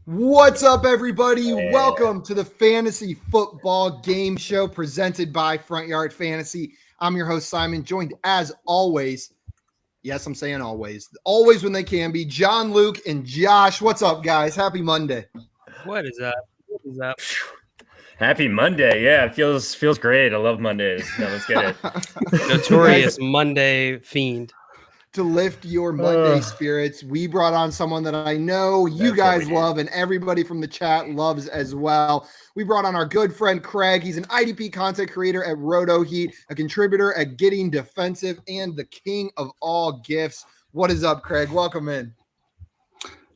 What's up, everybody? Welcome to the Fantasy Football Game Show presented by Front Yard Fantasy. I'm your host, Simon, joined as always. Yes, I'm saying always when they can be. John, Luke, and Josh. What's up, guys? Happy Monday. What is up? Happy Monday. Yeah, it feels great. I love Mondays. Now let's get it. Notorious Monday fiend. To lift your Monday spirits, we brought on someone that I know you guys love and everybody from the chat loves as well. We brought on our good friend Craig. He's an IDP content creator at Roto Heat, a contributor at Getting Defensive, and the king of all gifts. What is up, Craig? Welcome in.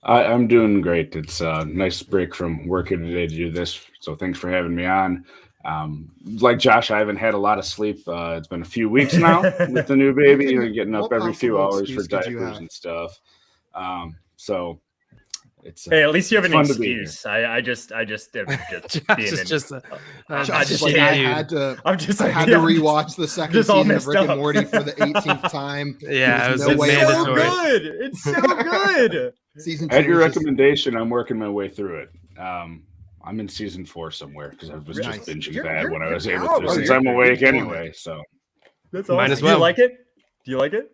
I'm doing great. It's a nice break from working today to do this, so thanks for having me on. Like Josh, I haven't had a lot of sleep. It's been a few weeks now with the new baby. You're getting up every few hours for diapers and stuff. So it's hey, at least you have an excuse. I just I had to rewatch the second season of Rick and Morty for the 18th time. Yeah, it was mandatory. So good. It's so good. Season 2 at your recommendation, I'm working my way through it. I'm in season 4 somewhere because I was just binging that when I was able to, since I'm awake anyway. So that's awesome. Might as well. Do you like it? Do you like it?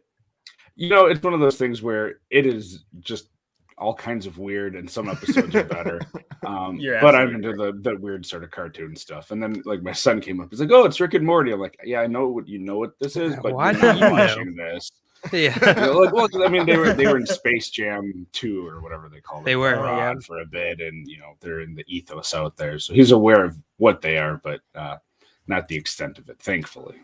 You know, it's one of those things where it is just all kinds of weird, and some episodes are better. But I'm into the weird sort of cartoon stuff. And then, like, my son came up. He's like, "Oh, it's Rick and Morty." I'm like, "Yeah, I know what this is, but why are you watching this?" Yeah, well, I mean, they were in Space Jam 2 or whatever they call it. They were on for a bit, and they're in the ethos out there, so he's aware of what they are, but not the extent of it. Thankfully,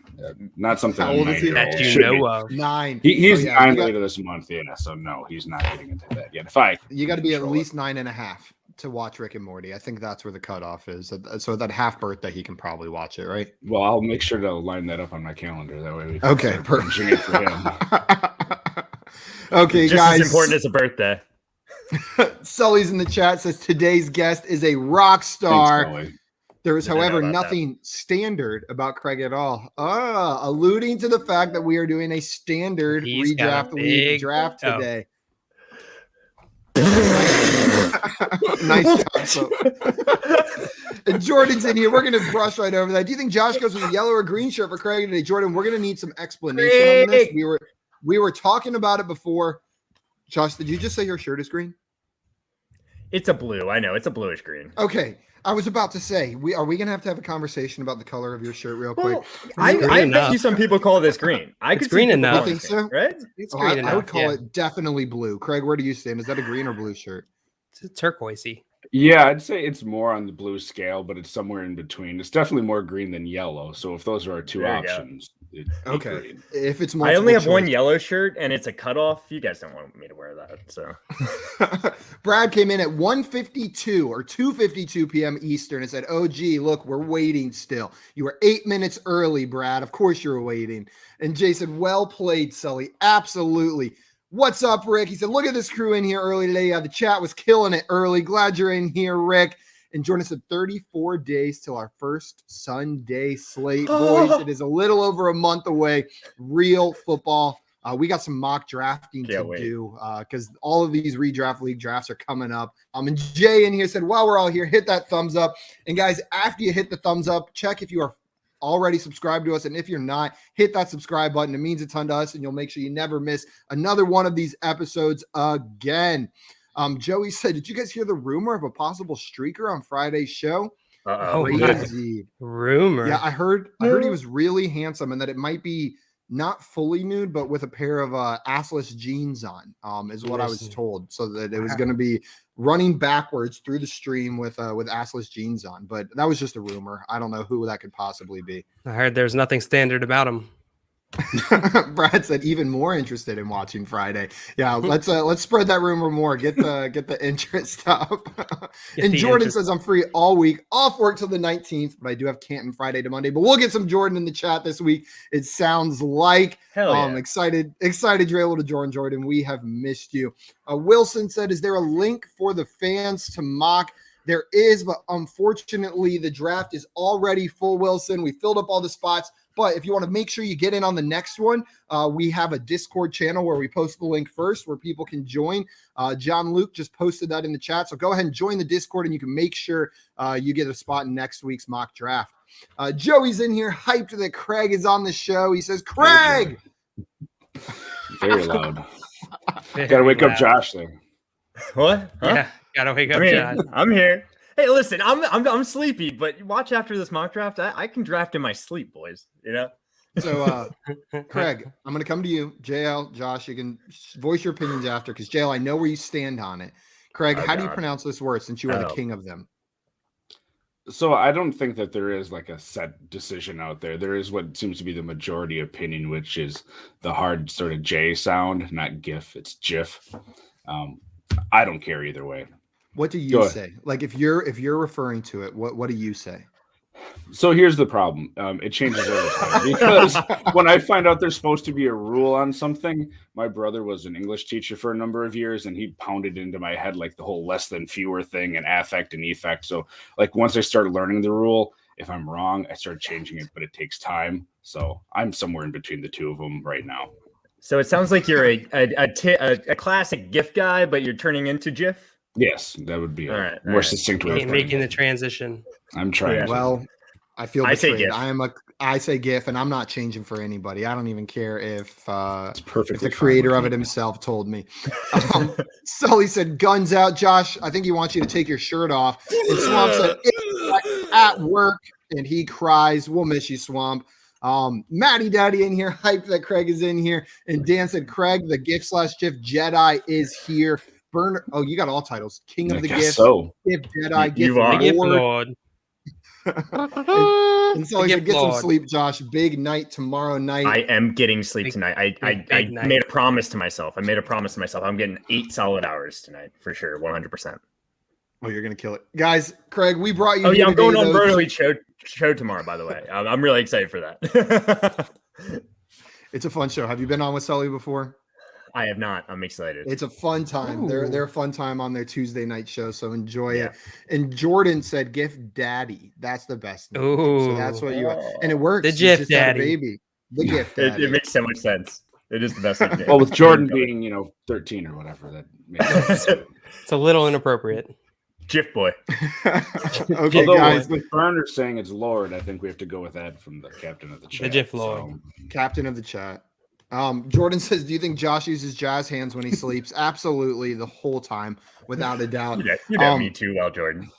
not something. How old is he? That you know of? 9. He's 9 later this month. Yeah, so no, he's not getting into that yet. You got to be at least 9.5 to watch Rick and Morty. I think that's where the cutoff is. So that half birthday, he can probably watch it, right? Well, I'll make sure to line that up on my calendar. That way we can perfect. It for him. Okay, just guys. As important as a birthday. Sully's in the chat says today's guest is a rock star. Thanks, there is, however, nothing standard about Craig at all. Alluding to the fact that we are doing a standard redraft league draft today. Nice job. So. And Jordan's in here. We're going to brush right over that. Do you think Josh goes with a yellow or green shirt for Craig today? Jordan, we're going to need some explanation on this. We were talking about it before. Josh, did you just say your shirt is green? It's a blue. I know. It's a bluish green. Okay. I was about to say, are we going to have a conversation about the color of your shirt real quick? I bet you some people call this green. It's green enough. You think so? Right? It's green enough. I would call it definitely blue. Craig, where do you stand? Is that a green or blue shirt? It's turquoisey. Yeah, I'd say it's more on the blue scale, but it's somewhere in between. It's definitely more green than yellow. So if those are our two options, okay. Green. If it's I only have one yellow shirt and it's a cutoff. You guys don't want me to wear that. So Brad came in at 1:52 or 2:52 p.m. Eastern and said, "Oh, gee, look, we're waiting still. You were 8 minutes early, Brad. Of course you're waiting." And Jay said, "Well played, Sully. Absolutely. What's up, Rick?" He said, "Look at this crew in here early today. The chat was killing it early. Glad you're in here, Rick." And Jordan said 34 days till our first Sunday slate, boys. It is a little over a month away. Real football. We got some mock drafting to do because all of these redraft league drafts are coming up. And Jay in here said, while we're all here, hit that thumbs up. And guys, after you hit the thumbs up, check if you are already subscribed to us, and if you're not, hit that subscribe button. It means a ton to us, and you'll make sure you never miss another one of these episodes again. Joey said, "Did you guys hear the rumor of a possible streaker on Friday's show?" Crazy rumor. Yeah, I heard he was really handsome, and that it might be not fully nude, but with a pair of assless jeans on. Is what I was told. So that it was going to be running backwards through the stream with assless jeans on, but that was just a rumor. I don't know who that could possibly be. I heard there's nothing standard about him. Brad said even more interested in watching Friday. Yeah, let's spread that rumor more. Get the interest up. And Jordan says I'm free all week, off work till the 19th, but I do have Canton Friday to Monday. But we'll get some Jordan in the chat this week. It sounds like. Hell yeah. Excited you're able to join, Jordan. We have missed you. Wilson said, "Is there a link for the fans to mock There is, but unfortunately, the draft is already full, Wilson. We filled up all the spots. But if you want to make sure you get in on the next one, we have a Discord channel where we post the link first where people can join. John Luke just posted that in the chat. So go ahead and join the Discord and you can make sure you get a spot in next week's mock draft. Joey's in here, hyped that Craig is on the show. He says, Craig! Very loud. Very Gotta wake up loud. Josh there. What? Huh? Yeah, gotta wake up, I mean, John. I'm here. Hey, listen, I'm sleepy, but watch after this mock draft. I can draft in my sleep, boys. You know. So, Craig, I'm going to come to you. JL, Josh, you can voice your opinions after because, JL, I know where you stand on it. Craig, how do you pronounce this word since you are the king of them? So I don't think that there is like a set decision out there. There is what seems to be the majority opinion, which is the hard sort of J sound, not GIF. It's GIF. I don't care either way. What do you say? Like if you're referring to it, what do you say? So here's the problem. It changes over time because when I find out there's supposed to be a rule on something, my brother was an English teacher for a number of years and he pounded into my head like the whole less than fewer thing and affect and effect. So like once I started learning the rule, if I'm wrong, I started changing it, but it takes time. So I'm somewhere in between the two of them right now. So it sounds like you're a classic GIF guy, but you're turning into GIF. Yes, that would be right, more succinct way of Making the transition. I'm trying. Yeah. Well, I feel I say betrayed. GIF. I say GIF, and I'm not changing for anybody. I don't even care if It's perfectly if the fine creator with of me. it himself told me. Sully said, "Guns out, Josh. I think he wants you to take your shirt off." And Swamp said, "It's at work," and he cries. We'll miss you, Swamp. Matty Daddy in here, hyped that Craig is in here, and Dan said, "Craig, the GIF/GIF Jedi is here." Burner. Oh, you got all titles. King of the GIF. So GIF Jedi. GIF You are. The GIF Lord. Lord. And so I The said, GIF get some Lord. sleep, Josh. Big night tomorrow night. I am getting sleep tonight. I big night. made a promise to myself. I'm getting 8 solid hours tonight for sure, 100%. Oh, you're gonna kill it, guys. Craig, we brought you. Oh yeah, here I'm going today, on though. Burley show tomorrow. By the way, I'm really excited for that. It's a fun show. Have you been on with Sully before? I have not. I'm excited. It's a fun time. Ooh. They're a fun time on their Tuesday night show, so enjoy Yeah. it. And Jordan said, "GIF Daddy." That's the best name. Ooh. So that's what you and it works. The You GIF just had a Daddy. baby. The GIF It Daddy. makes so much sense. It is the best thing. well, with Jordan being 13 or whatever, that makes sense. It's a little inappropriate. GIF boy. Okay, Although guys. with Burner saying it's Lord, I think we have to go with that from the captain of the chat. GIF Lord. Captain of the chat. Jordan says, "Do you think Josh uses jazz hands when he sleeps?" Absolutely, the whole time, without a doubt. You know me too well, Jordan.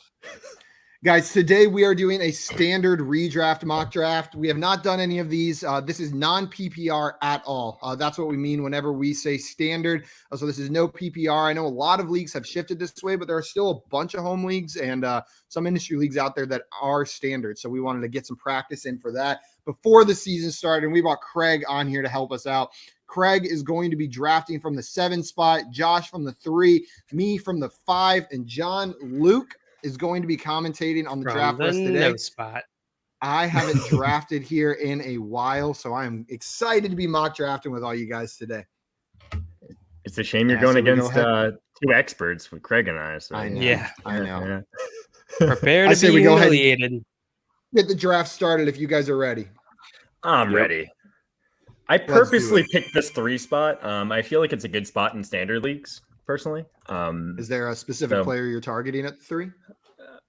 Guys, today we are doing a standard redraft mock draft. We have not done any of these. This is non-PPR at all. That's what we mean whenever we say standard. So this is no PPR. I know a lot of leagues have shifted this way, but there are still a bunch of home leagues and some industry leagues out there that are standard. So we wanted to get some practice in for that before the season started. And we brought Craig on here to help us out. Craig is going to be drafting from the 7 spot, Josh from the 3, me from the 5, and John Luke is going to be commentating on the draft From list the today. no spot. I haven't drafted here in a while, so I'm excited to be mock drafting with all you guys today. It's a shame you're Yeah, going so we go against ahead. 2 experts with Craig and I. So I know. Yeah. I know. Prepare I to say be we go ahead and- humiliated. Get the draft started if you guys are ready. I'm Yep. ready. I do purposely it. picked this 3 spot. I feel like it's a good spot in standard leagues, personally. Is there a specific So- player you're targeting at the 3?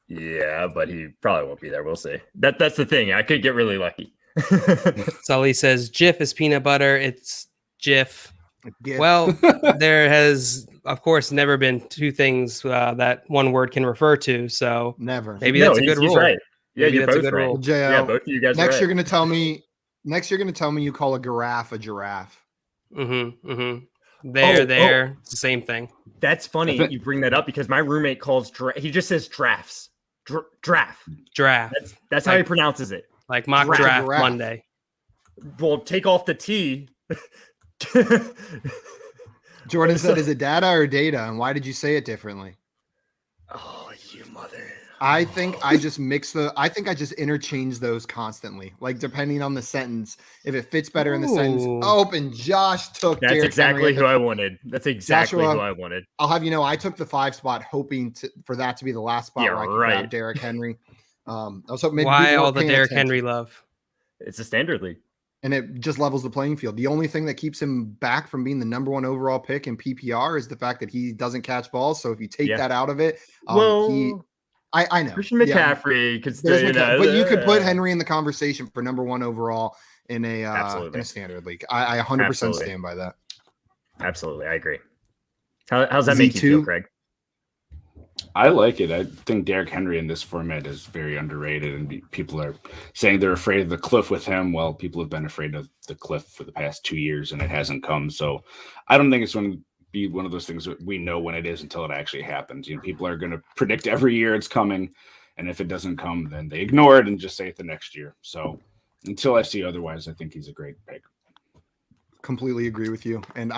Yeah, but he probably won't be there. We'll see. That's the thing. I could get really lucky. Sully says Jif is peanut butter. It's Jif. Yeah. Well, there has, of course, never been 2 things that one word can refer to. So Never. maybe No, that's a he's- good he's rule. right. Yeah, Maybe you're that's a both good right. rule. JL, Yeah, both of you guys. next are you're right. gonna tell me. Next, you're gonna tell me you call a giraffe a giraffe. Mm-hmm. Mm-hmm. There. It's the same thing. That's funny you bring that up because my roommate calls he just says drafts. Draft. Draft. That's how he pronounces it. Like mock Draft. draft Giraffe. Monday. Well, take off the T. Jordan said, "Is it data or data?" And why did you say it differently? Oh, you mother. I think I just interchange those constantly, like depending on the sentence. If it fits better in the sentence. Ooh. Oh, and Josh took That's Derrick exactly Henry. who I wanted. That's exactly Joshua, who I wanted. I'll have you know, I took the 5 spot hoping for that to be the last spot Yeah, where I could right. grab Derrick Henry. I was hoping maybe Why people all weren't the paying Derrick attention. Henry love? It's a standard league. And it just levels the playing field. The only thing that keeps him back from being the number 1 overall pick in PPR is the fact that he doesn't catch balls. So if you take that out of it, I know Christian McCaffrey could stay but you could put Henry in the conversation for number 1 overall in a standard league. I 100% stand by that. Absolutely, I agree. How's that make you feel, Craig? I like it. I think Derrick Henry in this format is very underrated, and people are saying they're afraid of the cliff with him. Well, people have been afraid of the cliff for the past 2 years, and it hasn't come. So I don't think it's going to be one of those things that we know when it is until it actually happens. You know, people are going to predict every year it's coming, and if it doesn't come, then they ignore it and just say it the next year. So until I see otherwise, I think he's a great pick. Completely agree with you. And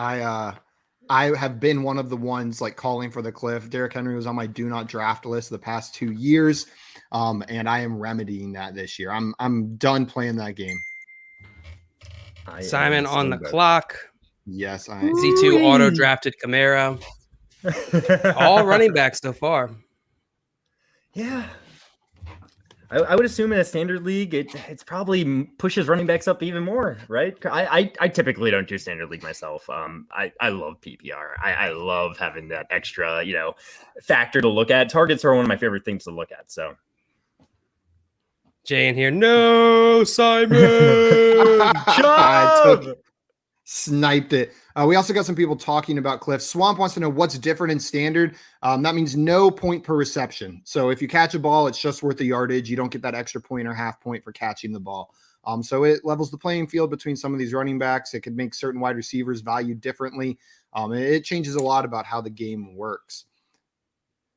I have been one of the ones like calling for the cliff. Derrick Henry was on my do not draft list the past 2 years. And I am remedying that this year. I'm done playing that game. Simon on the clock. Yes, I Z2 auto drafted Kamara. All running backs so far. Yeah. I would assume in a standard league, it's probably pushes running backs up even more, right? I typically don't do standard league myself. I love PPR. I love having that extra, factor to look at. Targets are one of my favorite things to look at. So Jay in here. No, Simon. Sniped it. We also got some people talking about Cliff. Swamp wants to know what's different in standard. That means no point per reception. So if you catch a ball, it's just worth the yardage. You don't get that extra point or half point for catching the ball. So it levels the playing field between some of these running backs. It could make certain wide receivers valued differently. It changes a lot about how the game works.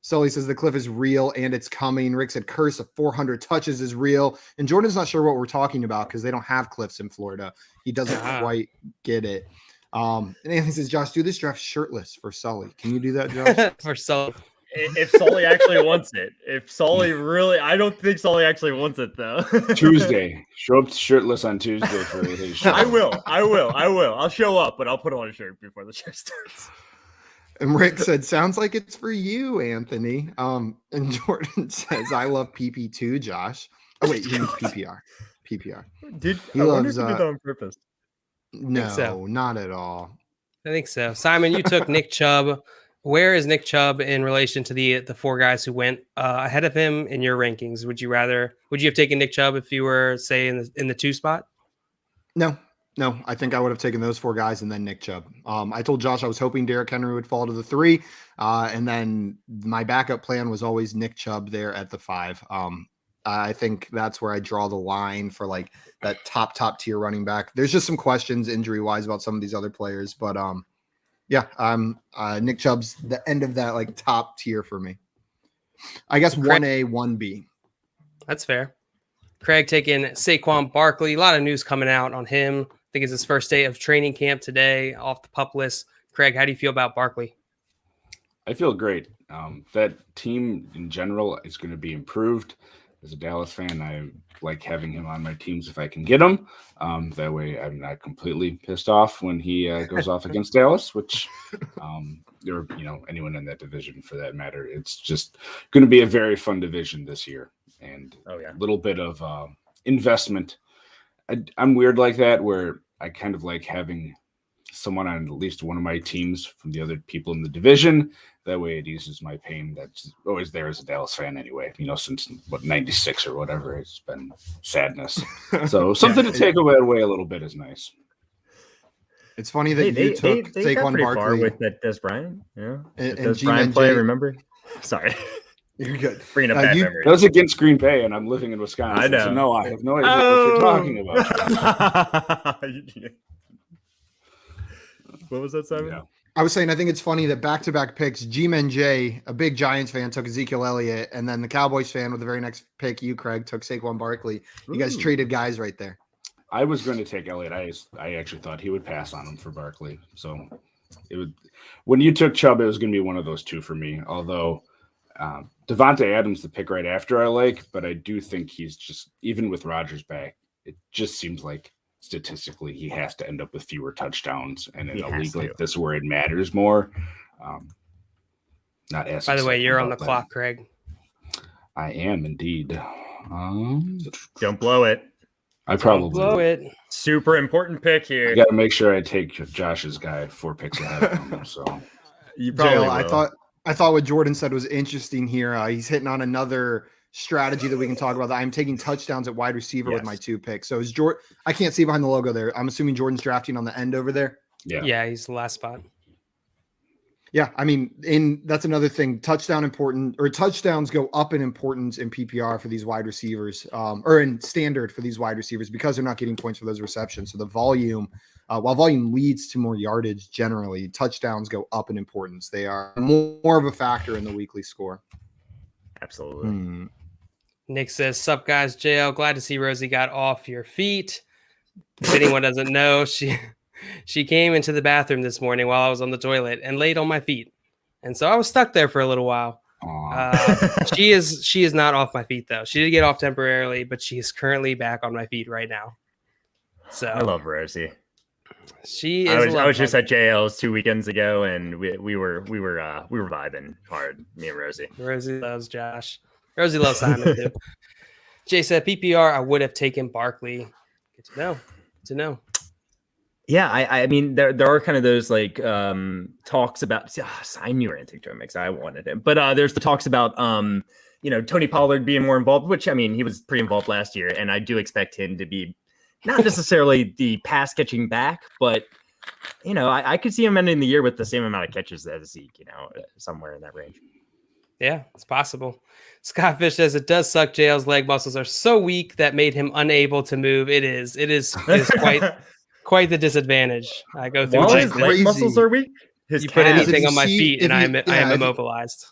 Sully says the cliff is real and it's coming. Rick said curse of 400 touches is real. And Jordan's not sure what we're talking about because they don't have cliffs in Florida. He doesn't quite get it. And Anthony says, Josh, do this draft shirtless for Sully. Can you do that, Josh? For Sully. If Sully actually wants it. If Sully I don't think Sully actually wants it though. Tuesday. Show up shirtless on Tuesday for his show. I will. I'll show up, but I'll put on a shirt before the show starts. And Rick said, sounds like it's for you, Anthony. And Jordan says, I love PP2, Josh. Oh, wait, he means PPR. PPR. I wonder if you did that on purpose. No, not at all. I think so. Simon, you took Nick Chubb. Where is Nick Chubb in relation to the 4 guys who went ahead of him in your rankings? Would you have taken Nick Chubb if you were, say, in the 2 spot? No, I think I would have taken those 4 guys and then Nick Chubb. I told Josh I was hoping Derrick Henry would fall to the 3. And then my backup plan was always Nick Chubb there at the 5. I think that's where I draw the line for like that top tier running back. There's just some questions injury wise about some of these other players, but Nick Chubb's the end of that like top tier for me. I guess 1A, 1B. That's fair. Craig taking Saquon Barkley. A lot of news coming out on him. I think it's his first day of training camp today off the PUP list. Craig, how do you feel about Barkley? I feel great. That team in general is going to be improved. As a Dallas fan, I like having him on my teams if I can get him. That way I'm not completely pissed off when he goes off against Dallas, which or anyone in that division for that matter. It's just going to be a very fun division this year. And a little bit of investment. I'm weird like that where I kind of like having someone on at least one of my teams from the other people in the division. That way it eases my pain. That's always there as a Dallas fan anyway, since 96 or whatever. It's been sadness. So something to take away a little bit is nice. It's funny that you took Saquon Barkley with that Des Bryant. Yeah. And Des Bryant play, remember? Sorry. You're good. Bringing up bad memories. That was against Green Bay, and I'm living in Wisconsin. I know. So no, I have no idea what you're talking about. What was that, Simon? Yeah. I was saying, I think it's funny that back-to-back picks, G-Man J, a big Giants fan, took Ezekiel Elliott, and then the Cowboys fan with the very next pick, you, Craig, took Saquon Barkley. You guys traded guys right there. I was going to take Elliott. I actually thought he would pass on him for Barkley. So when you took Chubb, it was going to be one of those 2 for me. Although Devontae Adams, the pick right after I like, but I do think he's just, even with Rodgers back, it just seems like statistically he has to end up with fewer touchdowns. And in a league like this where it matters more, not as By the way, excited you're on the about that. clock, Craig. I am indeed. Don't blow it. I probably Don't blow it. Super important pick I here. got to make sure I take Josh's guy 4 picks ahead of him. So You probably JL, will. I thought what Jordan said was interesting here. He's hitting on another strategy that we can talk about. That I'm taking touchdowns at wide receiver with my 2 picks. So is Jordan? I can't see behind the logo there. I'm assuming Jordan's drafting on the end over there. Yeah, he's the last spot. Yeah, I mean, that's another thing. Touchdowns go up in importance in PPR for these wide receivers, or in standard for these wide receivers because they're not getting points for those receptions. So the volume, while volume leads to more yardage, generally touchdowns go up in importance. They are more of a factor in the weekly score. Absolutely. Nick says, "Sup guys, JL, glad to see Rosie got off your feet. If anyone doesn't know, she came into the bathroom this morning while I was on the toilet and laid on my feet. And so I was stuck there for a little while. She is not off my feet though. She did get off temporarily, but she is currently back on my feet right now. So I love Rosie. She is. I was just at JL's 2 weekends ago, and we were vibing hard. Me and Rosie. Rosie loves Josh. Rosie loves Simon too. Jay said PPR. I would have taken Barkley. Good to know. Yeah, I mean there are kind of those like talks about I knew Rantic mix. I wanted him, but there's the talks about Tony Pollard being more involved, which I mean he was pretty involved last year, and I do expect him to be not necessarily the pass catching back, but I could see him ending the year with the same amount of catches as Zeke, somewhere in that range. Yeah, it's possible. Scott Fish says it does suck. JL's leg muscles are so weak that made him unable to move. It is quite the disadvantage. I go through. While his leg muscles are weak, you put anything on my feet, and I am immobilized.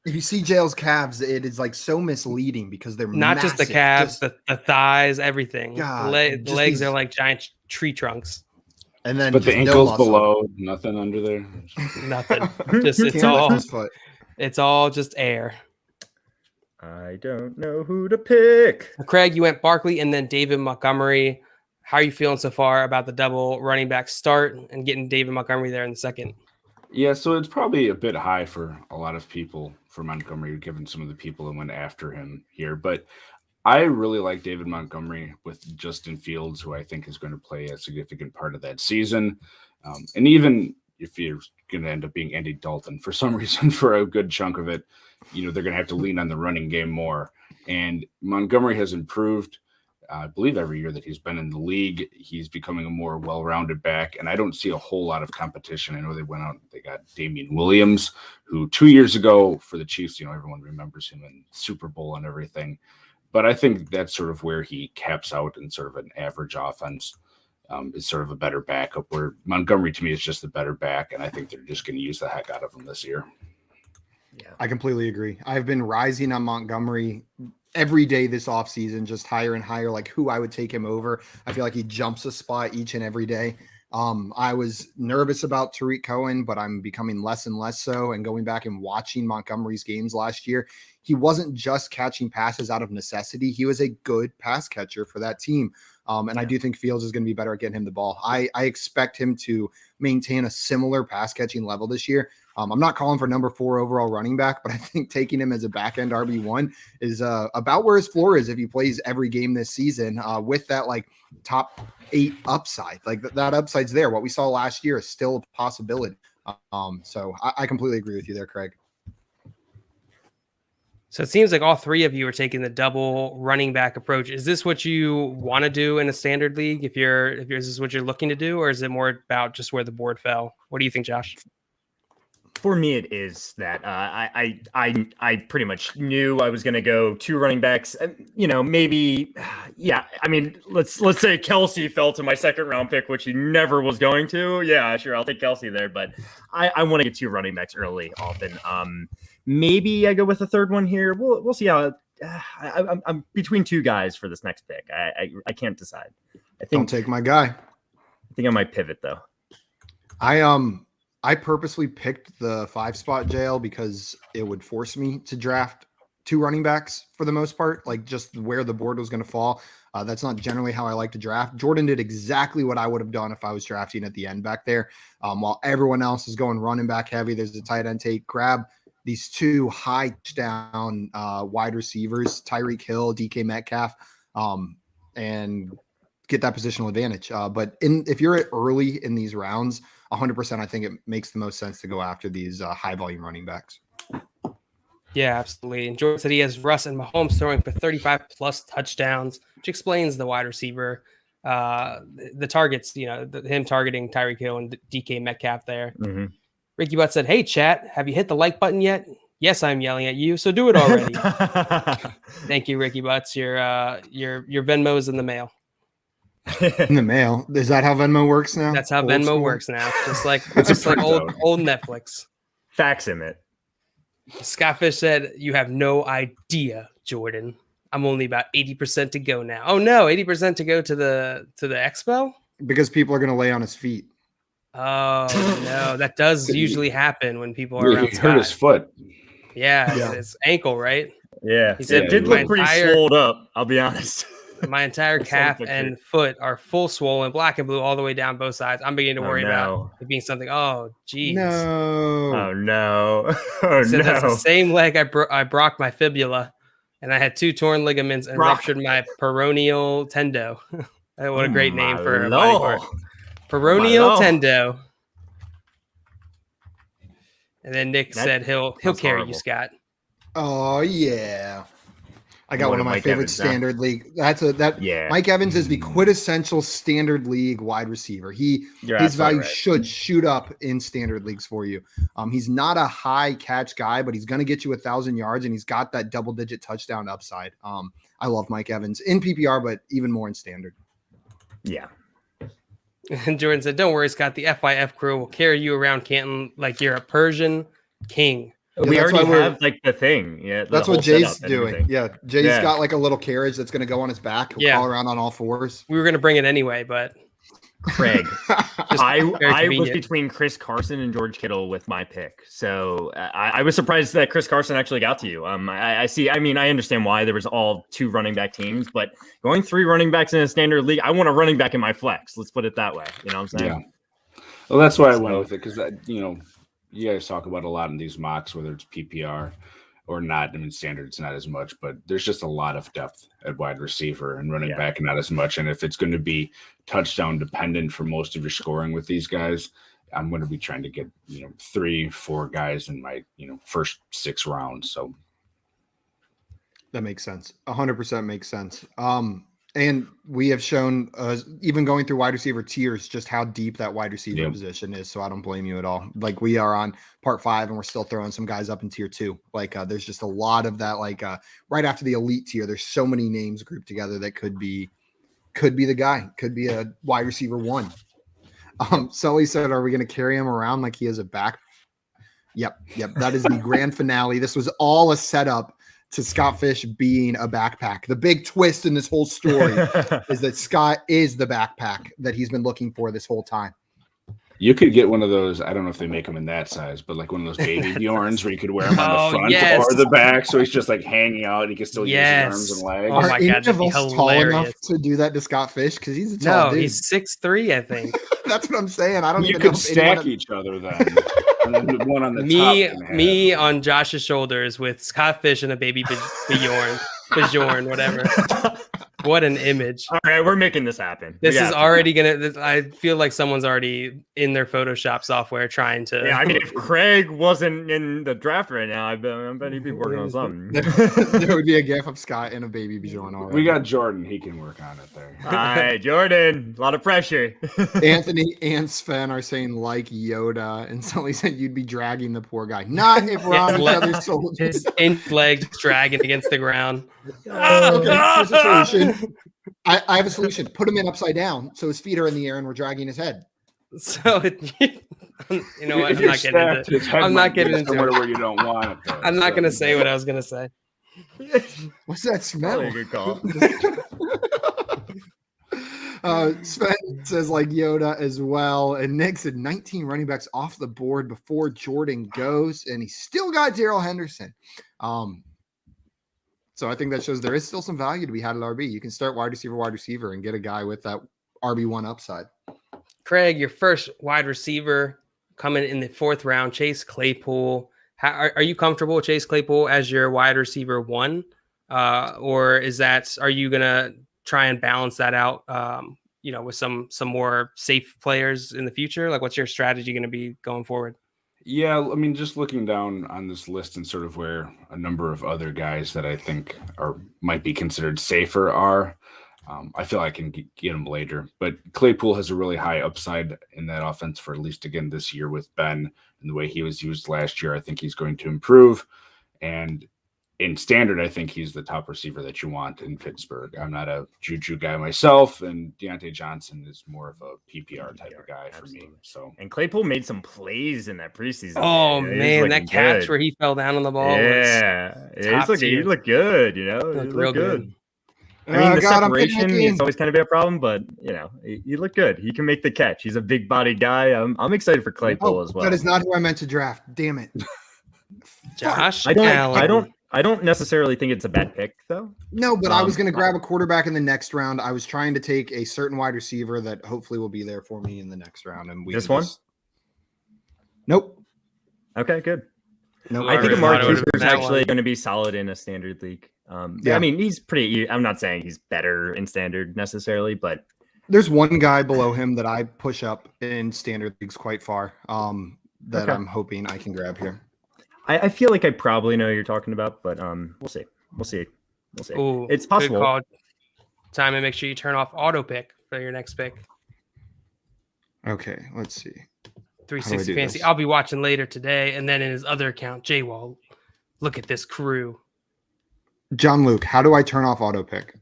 If you see JL's calves, it is like so misleading because they're not massive. Just the calves, the thighs, everything. God, the legs are like giant tree trunks. And then, but the ankles below, nothing under there. Nothing. Just it's all just air. I don't know who to pick. Craig, you went Barkley and then David Montgomery. How are you feeling so far about the double running back start and getting David Montgomery there in the second? Yeah, so it's probably a bit high for a lot of people for Montgomery, given some of the people that went after him here. But I really like David Montgomery with Justin Fields, who I think is going to play a significant part of that season. And even if you're going to end up being Andy Dalton for some reason for a good chunk of it, they're going to have to lean on the running game more. And Montgomery has improved. I believe every year that he's been in the league, he's becoming a more well-rounded back, and I don't see a whole lot of competition. I know they went out and they got Damian Williams, who 2 years ago for the Chiefs, everyone remembers him in Super Bowl and everything. But I think that's sort of where he caps out in sort of an average offense. Is sort of a better backup, where Montgomery to me is just a better back, and I think they're just going to use the heck out of him this year. Yeah, I completely agree. I've been rising on Montgomery every day this offseason, just higher and higher, like who I would take him over. I feel like he jumps a spot each and every day. I was nervous about Tariq Cohen, but I'm becoming less and less so. And going back and watching Montgomery's games last year, he wasn't just catching passes out of necessity. He was a good pass catcher for that team. And I do think Fields is going to be better at getting him the ball. I expect him to maintain a similar pass catching level this year. I'm not calling for number 4 overall running back, but I think taking him as a back end RB1 is about where his floor is if he plays every game this season with that like top 8 upside. Like that upside's there. What we saw last year is still a possibility. So I completely agree with you there, Craig. So it seems like all 3 of you are taking the double running back approach. Is this what you want to do in a standard league? If this is what you're looking to do, or is it more about just where the board fell? What do you think, Josh? For me, it is that I pretty much knew I was going to go 2 running backs. Maybe, yeah. I mean, let's say Kelsey fell to my second round pick, which he never was going to. Yeah, sure, I'll take Kelsey there, but I want to get 2 running backs early, often. Maybe I go with a third one here. We'll see how. I'm between 2 guys for this next pick. I can't decide. Don't take my guy. I think I might pivot though. I purposely picked the 5-spot jail because it would force me to draft 2 running backs for the most part, like just where the board was going to fall. That's not generally how I like to draft. Jordan did exactly what I would have done if I was drafting at the end back there. While everyone else is going running back heavy, there's a tight end take. Grab these 2 high down wide receivers, Tyreek Hill, DK Metcalf, and get that positional advantage. But if you're early in these rounds, 100%, I think it makes the most sense to go after these high volume running backs. Yeah, absolutely. And Jordan said he has Russ and Mahomes throwing for 35 plus touchdowns, which explains the wide receiver, the targets, him targeting Tyreek Hill and DK Metcalf there. Mm-hmm. Ricky Butt said, "Hey, chat, have you hit the like button yet?" Yes, I'm yelling at you, so do it already. Thank you, Ricky Butts. Your Venmo's in the mail. In the mail? Is that how Venmo works now? That's how Old Venmo school? works now. Just like old Netflix. Fax him it. Scott Fish said, "You have no idea, Jordan. I'm only about 80% to go now." Oh no, 80% to go to the expo? Because people are going to lay on his feet. Oh no, that does usually happen when people are He around hurt Scott. his foot. Yeah, it's ankle, right? Yeah, He said it did my look pretty entire- swolled up. I'll be honest. My entire calf and foot are full swollen, black and blue, all the way down both sides. I'm beginning to worry about it being something. Oh, geez. No. Oh no. Oh So that's the no. same leg I broke my fibula, and I had 2 torn ligaments and ruptured my peroneal tendo. What a great name for a body part. Peroneal tendo. And then Nick said he'll carry you, Scott. Oh yeah. I got one of my Mike favorite Evans, standard league. Yeah. Mike Evans is the quintessential standard league wide receiver. His value should shoot up in standard leagues for you. He's not a high catch guy, but he's going to get you 1,000 yards, and he's got that double-digit touchdown upside. I love Mike Evans in PPR, but even more in standard. Yeah. And Jordan said, "Don't worry, Scott. The FYF crew will carry you around Canton like you're a Persian king." We already have like the thing. Yeah. That's what Jay's doing. Yeah. Jay's got like a little carriage that's going to go on his back. He'll crawl around on all 4s. We were going to bring it anyway, but Craig, I was between Chris Carson and George Kittle with my pick. So I was surprised that Chris Carson actually got to you. I see. I mean, I understand why there was all 2 running back teams, but going 3 running backs in a standard league, I want a running back in my flex. Let's put it that way. You know what I'm saying? Yeah. Well, that's why I went with it, because you guys talk about a lot in these mocks, whether it's PPR or not. I mean, standard's not as much, but there's just a lot of depth at wide receiver and running back, not as much. And if it's going to be touchdown dependent for most of your scoring with these guys, I'm going to be trying to get 3-4 guys in my first 6 rounds. So that makes sense. 100% makes sense. And we have shown, even going through wide receiver tiers, just how deep that wide receiver position is. So I don't blame you at all. Like, we are on part 5 and we're still throwing some guys up in tier 2. Like, there's just a lot of that, like right after the elite tier, there's so many names grouped together that could be the guy, could be a wide receiver 1. Sully said, "Are we going to carry him around like he has a back?" Yep. That is the grand finale. This was all a setup to Scott Fish being a backpack. The big twist in this whole story is that Scott is the backpack that he's been looking for this whole time. You could get one of those. I don't know if they make them in that size, but like one of those baby Bjorns where you could wear them on the front or the back, so he's just like hanging out. He can still use his arms and legs. Oh my God, that'd be hilarious. Tall enough to do that to Scott Fish? Because he's a tall dude. He's 6'3", I think. That's what I'm saying. I don't you even could know stack each other then. And then the one on the top. Me on Josh's shoulders with Scott Fish and a baby Bjorn, whatever. What an image. All right, we're making this happen. This is already I feel like someone's already in their Photoshop software trying to. Yeah, I mean, if Craig wasn't in the draft right now, I bet he'd be working on something. There would be a gif of Scott and a baby Bjorn already. We got Jordan. He can work on it there. All right, Jordan. A lot of pressure. Anthony and Sven are saying like Yoda, and Sully said you'd be dragging the poor guy. Not if we're on each other's shoulders. His inch legs dragging against the ground. Okay, here's a solution. I have a solution. Put him in upside down so his feet are in the air and we're dragging his head. So you know what? I'm not getting into somewhere where you don't want it. Though, I'm not going to say what I was going to say. What's that smell? Good call. Sven says like Yoda as well. And Nick said 19 running backs off the board before Jordan goes, and he still got Darrell Henderson. So I think that shows there is still some value to be had at RB. You can start wide receiver, and get a guy with that RB1 upside. Craig, your first wide receiver coming in the 4th round, Chase Claypool. Are you comfortable with Chase Claypool as your wide receiver 1? Or are you going to try and balance that out, with some more safe players in the future? Like, what's your strategy going to be going forward? Yeah, I mean, just looking down on this list and sort of where a number of other guys that I think might be considered safer are, I feel I can get them later. But Claypool has a really high upside in that offense for at least, again, this year with Ben and the way he was used last year. I think he's going to improve. And in standard, I think he's the top receiver that you want in Pittsburgh. I'm not a Juju guy myself, and Deontay Johnson is more of a PPR type of guy for me. So, and Claypool made some plays in that preseason. Oh man, that catch where he fell down on the ball. He looked good. He looked real good. I mean, the separation is always kind of a problem, but he looked good. He can make the catch. He's a big-bodied guy. I'm excited for Claypool as well. That is not who I meant to draft. Damn it, Josh. I don't necessarily think it's a bad pick, though. No, but I was going to grab a quarterback in the next round. I was trying to take a certain wide receiver that hopefully will be there for me in the next round. And Nope. Okay, good. Nope. I think Amari Cooper is actually going to be solid in a standard league. I mean, he's pretty. I'm not saying he's better in standard necessarily, but there's one guy below him that I push up in standard leagues quite far. That I'm hoping I can grab here. I feel like I probably know who you're talking about, but we'll see. Ooh, it's possible. Good call. Simon, make sure you turn off auto pick for your next pick. Okay, let's see. 360 Fantasy. I'll be watching later today, and then in his other account, J-Wall. Look at this crew. John Luke, how do I turn off auto pick?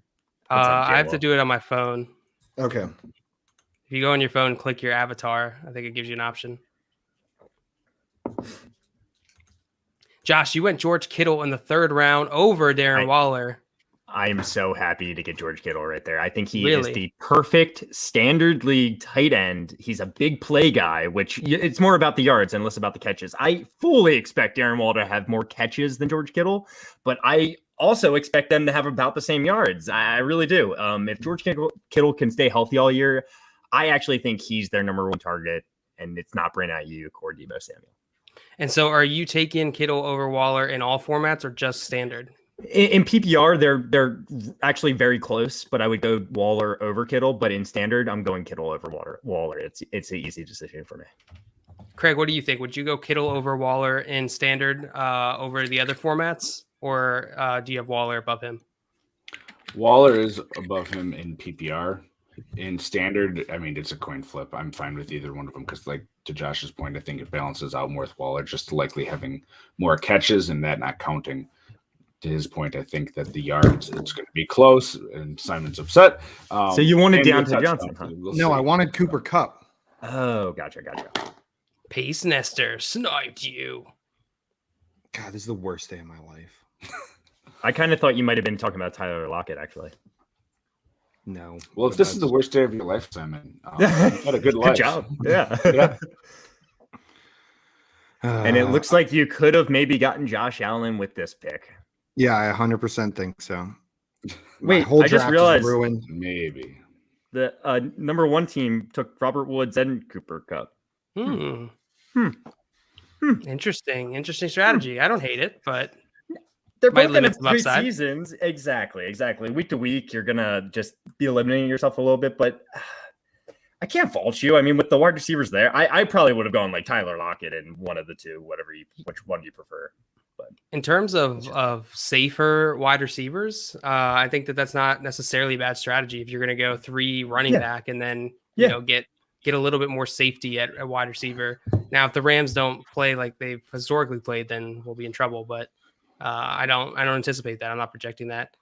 I have to do it on my phone. Okay. If you go on your phone, click your avatar. I think it gives you an option. Josh, you went George Kittle in the 3rd round over Darren Waller. I am so happy to get George Kittle right there. I think he is the perfect standard league tight end. He's a big play guy, which it's more about the yards and less about the catches. I fully expect Darren Waller to have more catches than George Kittle, but I also expect them to have about the same yards. I really do. If George Kittle can stay healthy all year, I actually think he's their number 1 target, and it's not Brandon Ayuk or Deebo Samuel. And so are you taking Kittle over Waller in all formats or just standard? In PPR, they're actually very close, but I would go Waller over Kittle. But in standard, I'm going Kittle over Waller. It's an easy decision for me. Craig, what do you think? Would you go Kittle over Waller in standard over the other formats, or do you have Waller above him? Waller is above him in PPR. In standard, I mean, it's a coin flip. I'm fine with either one of them because, like, to Josh's point, I think it balances out more with Waller, just likely having more catches and that not counting. To his point, I think that the yards, it's going to be close, and Simon's upset. So you wanted Deontay Johnson, huh? No, I wanted Cooper Kupp. Oh, gotcha. Pace Nester sniped you. God, this is the worst day of my life. I kind of thought you might have been talking about Tyler Lockett, actually. No. Well, if this is the worst day of your life, Simon, you've had a good life. Good job. Yeah. And it looks like you could have maybe gotten Josh Allen with this pick. Yeah, I 100% think so. Wait, I just realized ruined. Maybe the number 1 team took Robert Woods and Cooper Kupp. Interesting strategy. I don't hate it, but they're both in 3 seasons. Exactly. Week to week, you're gonna just be eliminating yourself a little bit, but I can't fault you. I mean, with the wide receivers there, I probably would have gone like Tyler Lockett and one of the two, which one you prefer. But in terms of safer wide receivers, I think that's not necessarily a bad strategy. If you're going to go 3 running back and then get a little bit more safety at a wide receiver. Now, if the Rams don't play like they've historically played, then we'll be in trouble. But I don't anticipate that. I'm not projecting that.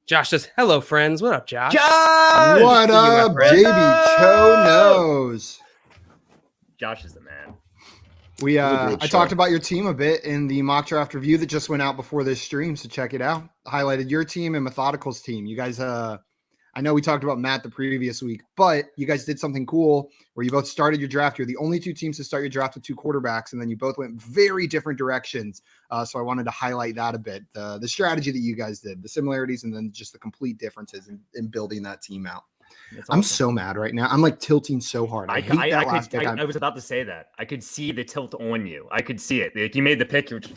Josh says, "Hello, friends. What up, Josh? Josh, what up, JB Cho knows." Josh is the man. I talked about your team a bit in the mock draft review that just went out before this stream, so check it out. Highlighted your team and Methodical's team. You guys, I know we talked about Matt the previous week, but you guys did something cool where you both started your draft. You're the only two teams to start your draft with two quarterbacks, and then you both went very different directions. So I wanted to highlight that a bit, the strategy that you guys did, the similarities, and then just the complete differences in building that team out. That's I'm awesome. so mad right now. I'm like tilting so hard. I hate that last pick. I was about to say that. I could see the tilt on you. I could see it. Like you made the pick. You're just...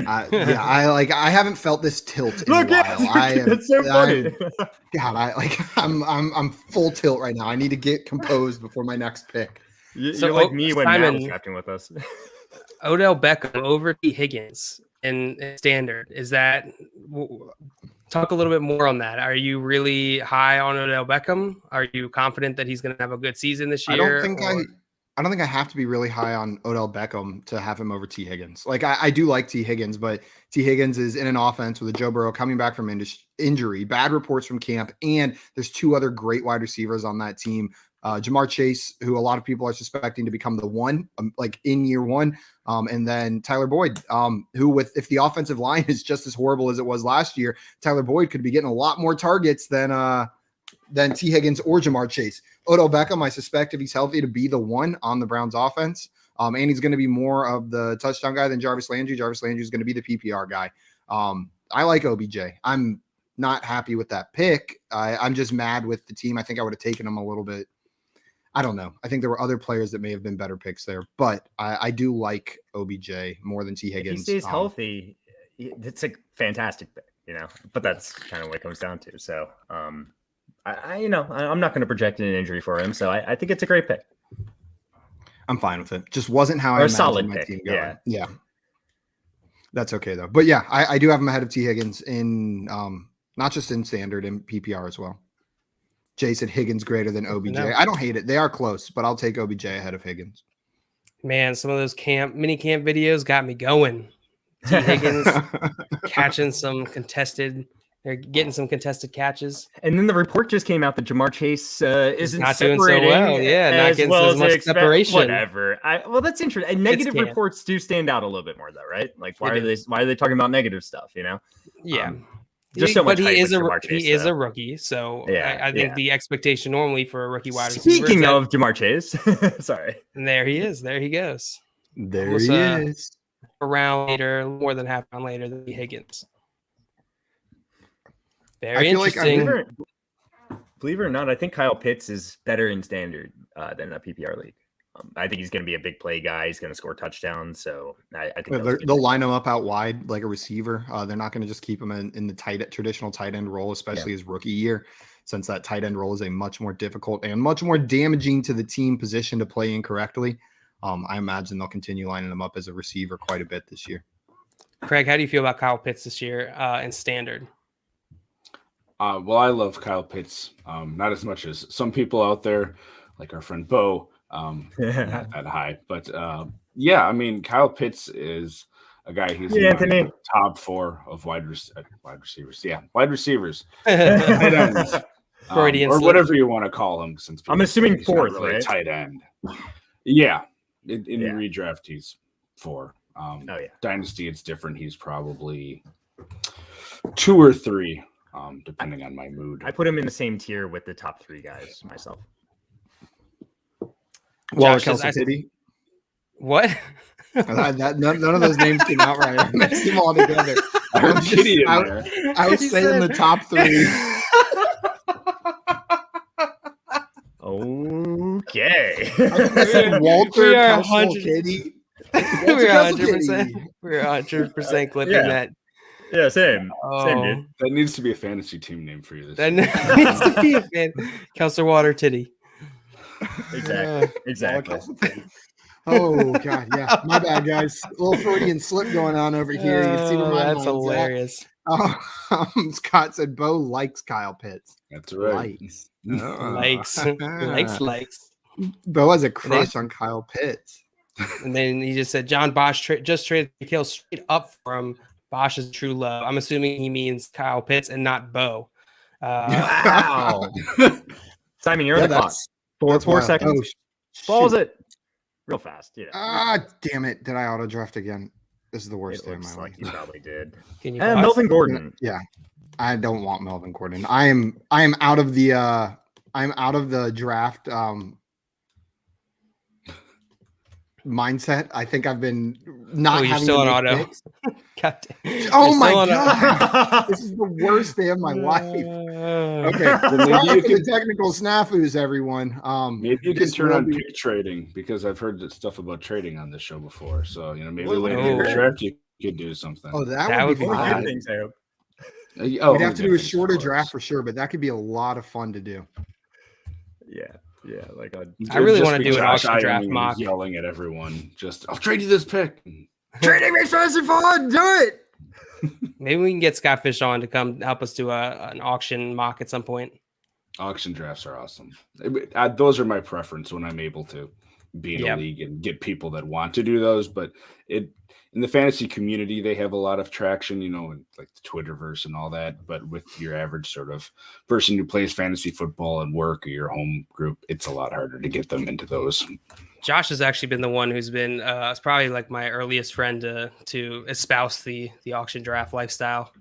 I haven't felt this tilt in a while. That's so funny. I'm full tilt right now. I need to get composed before my next pick. You're like me when Matt was drafting with us. Odell Beckham over T. Higgins in standard. Is that talk a little bit more on that? Are you really high on Odell Beckham? Are you confident that he's going to have a good season this year? I don't think I have to be really high on Odell Beckham to have him over T. Higgins. Like I do like T. Higgins, but T. Higgins is in an offense with a Joe Burrow coming back from injury, bad reports from camp, and there's two other great wide receivers on that team. Jamar Chase, who a lot of people are suspecting to become the one, like in year one, and then Tyler Boyd, who if the offensive line is just as horrible as it was last year, Tyler Boyd could be getting a lot more targets than T. Higgins or Jamar Chase. Odell Beckham, I suspect if he's healthy to be the one on the Browns offense. And he's going to be more of the touchdown guy than Jarvis Landry. Jarvis Landry is going to be the PPR guy. I like OBJ. I'm not happy with that pick. I'm just mad with the team. I think I would have taken him a little bit. I don't know. I think there were other players that may have been better picks there, but I do like OBJ more than T. Higgins. If he stays healthy, it's a fantastic pick, but that's kind of what it comes down to. So, I'm not going to project an injury for him, so I think it's a great pick. I'm fine with it. Just wasn't how I imagined solid my pick. team going. Yeah. That's okay though. But yeah, I do have him ahead of T. Higgins in not just in standard, in PPR as well. Jay said Higgins greater than OBJ. No. I don't hate it. They are close, but I'll take OBJ ahead of Higgins. Man, some of those mini camp videos got me going. T. Higgins catching some contested. They're getting some contested catches. And then the report just came out that Jamar Chase isn't not doing so well. Yeah, not getting as much separation. Whatever. Well, that's interesting. And negative reports do stand out a little bit more, though, right? Like, why are they talking about negative stuff? Yeah. Just so much. But he is a rookie, so yeah, I think the expectation normally for a rookie wide receiver. Speaking of Jamar Chase, sorry. And there he is. There he goes. There almost, he is. A round later, more than half a round later than Higgins. Very interesting. Believe it or not, I think Kyle Pitts is better in standard than a PPR league. I think he's going to be a big play guy. He's going to score touchdowns. So I think they'll line him up out wide like a receiver. They're not going to just keep him in the traditional tight end role, especially his rookie year, since that tight end role is a much more difficult and much more damaging to the team position to play incorrectly. I imagine they'll continue lining him up as a receiver quite a bit this year. Craig, how do you feel about Kyle Pitts this year in standard? Well, I love Kyle Pitts, not as much as some people out there, like our friend Bo, not that high. But I mean, Kyle Pitts is a guy who's in the top 4 of wide receivers. Yeah, wide receivers. Tight ends, or whatever you want to call him. Since I'm assuming 4th, really right? Tight end. Yeah, in redraft, he's 4. Dynasty, it's different. He's probably 2 or 3. Depending on my mood. I put him in the same tier with the top 3 guys myself. Waller, Kelsey, Titty. What? None of those names came out right. I mixed them all together. I was saying the top 3. Okay. I said Walter, Kelsey, Titty. We're 100% clipping that. Yeah, same. Same, dude. That needs to be a fantasy team name for you. That needs to be a fan. Kelsey Water Titty. Exactly. Oh God, yeah. My bad, guys. A little Freudian slip going on over here. You can see where my that's hilarious. Scott said Bo likes Kyle Pitts. That's right. Likes. Bo has a crush on Kyle Pitts. And then he just said John Bosch just traded Kill straight up from Bosch's true love. I'm assuming he means Kyle Pitts and not Bo. Wow. Simon, you're on the clock. 4 seconds. Balls it real fast. Damn it. Did I auto draft again? This is the worst day of my life. You probably did. Can you Melvin Gordon. Yeah. I don't want Melvin Gordon. I am out of the draft mindset. I think I've been not you're having still to on make auto. picks. God damn. Oh You're my still on god. This is the worst day of my life. Okay. Well, maybe Sorry you for can, the technical snafus, everyone. maybe you can this turn will on be- pick trading, because I've heard that stuff about trading on this show before. So, maybe What later in the you draft you could do something. Oh, that That would be would be Only fun. good things, I hope. We'd have to do a shorter draft for sure, but that could be a lot of fun to do. Yeah. Like I really Just wanna be do an Josh auction draft Ironing and mock. yelling at everyone. Just, I'll trade you this pick. trading makes fantasy fun. Do it. Maybe we can get Scott Fish on to come help us do an auction mock at some point. Auction drafts are awesome. Those are my preference when I'm able to be in a league and get people that want to do those. But in the fantasy community, they have a lot of traction, in like the Twitterverse and all that. But with your average sort of person who plays fantasy football at work or your home group, it's a lot harder to get them into those. Josh has actually been the one who's been it's probably like my earliest friend to espouse the auction draft lifestyle.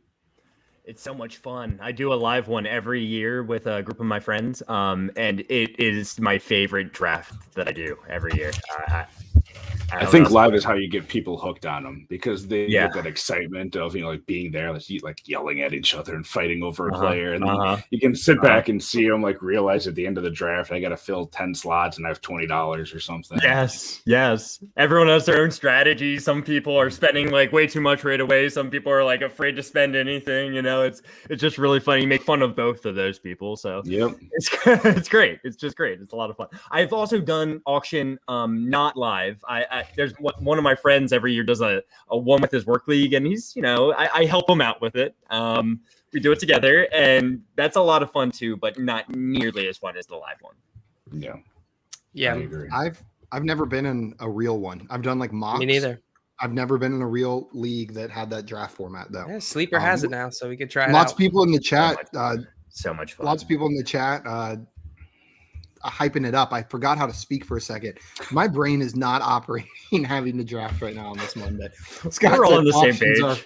It's so much fun. I do a live one every year with a group of my friends, and it is my favorite draft that I do every year. I think live is how you get people hooked on them, because they get that excitement of like being there, like yelling at each other and fighting over a player, and then you can sit back and see them like realize at the end of the draft I got to fill 10 slots and I have $20 or something. Yes. Everyone has their own strategy. Some people are spending like way too much right away. Some people are like afraid to spend anything. It's just really funny. You make fun of both of those people. So it's great. It's just great. It's a lot of fun. I've also done auction not live. There's one of my friends every year does a one with his work league, and he's I help him out with it. We do it together, and that's a lot of fun too, but not nearly as fun as the live one. Yeah, I agree. I've never been in a real one. I've done like mocks. Me neither. I've never been in a real league that had that draft format though. Yeah, Sleeper has it now, so we could try it Lots out. of people in the chat. So much fun. Lots of people in the chat hyping it up. I forgot how to speak for a second. My brain is not operating having to draft right now on this Monday. Scott, we're all on the same options page. Are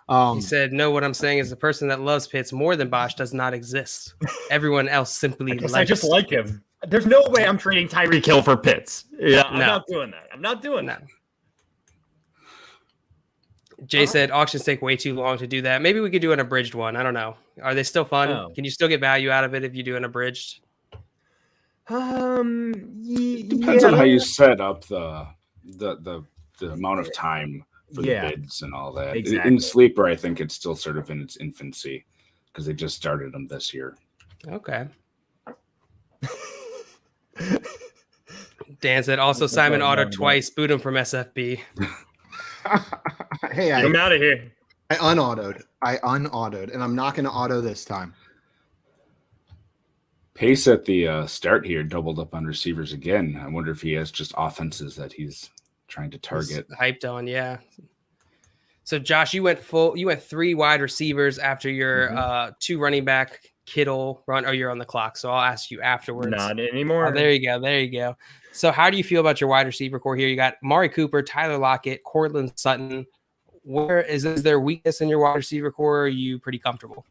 fun. He said, "No, what I'm saying is the person that loves Pitts more than Bosch does not exist. Everyone else simply I just like him. There's no way I'm trading Tyreek Hill for Pitts. Yeah, I'm No. not doing that. I'm not doing that. Jay said auctions take way too long to do that. Maybe we could do an abridged one. I don't know. Are they still fun? Oh. Can you still get value out of it if you do an abridged? Depends on how you set up the amount of time for the bids and all that. Exactly. In Sleeper, I think it's still sort of in its infancy because they just started them this year. Okay. Dan said also Simon autoed twice, boot him from SFB. Hey, I'm out of here. I unautoed, and I'm not going to auto this time. Pace at the start here doubled up on receivers again. I wonder if he has just offenses that he's trying to target. He's hyped on, yeah. So Josh, you went 3 wide receivers after your 2 running back Kittle run, or you're on the clock. So I'll ask you afterwards. Not anymore. Oh, there you go. So how do you feel about your wide receiver core here? You got Amari Cooper, Tyler Lockett, Cortland Sutton. Where is there weakness in your wide receiver core? Or are you pretty comfortable?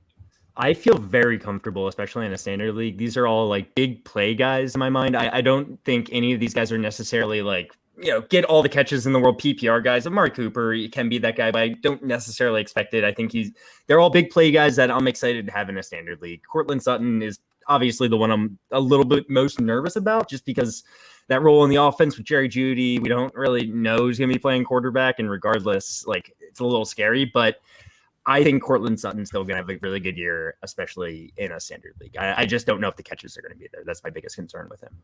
I feel very comfortable, especially in a standard league. These are all like big play guys in my mind. I don't think any of these guys are necessarily like, get all the catches in the world PPR guys. Amari Cooper, he can be that guy, but I don't necessarily expect it. I think they're all big play guys that I'm excited to have in a standard league. Cortland Sutton is obviously the one I'm a little bit most nervous about, just because that role in the offense with Jerry Jeudy, we don't really know who's going to be playing quarterback, and regardless, like, it's a little scary, but I think Cortland Sutton's still going to have a really good year, especially in a standard league. I just don't know if the catches are going to be there. That's my biggest concern with him.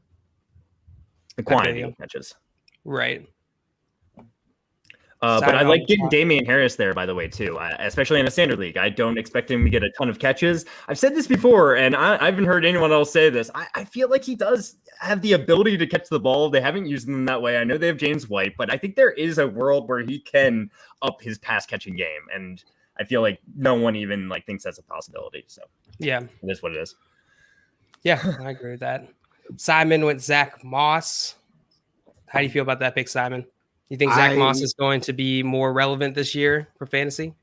The quantity of catches. Right. But I like getting Damian Harris there, by the way, too, especially in a standard league. I don't expect him to get a ton of catches. I've said this before, and I haven't heard anyone else say this. I feel like he does have the ability to catch the ball. They haven't used him that way. I know they have James White, but I think there is a world where he can up his pass catching game. And I feel like no one even thinks that's a possibility. So yeah, it is what it is. Yeah, I agree with that. Simon went Zach Moss. How do you feel about that pick, Simon? You think Zach Moss is going to be more relevant this year for fantasy?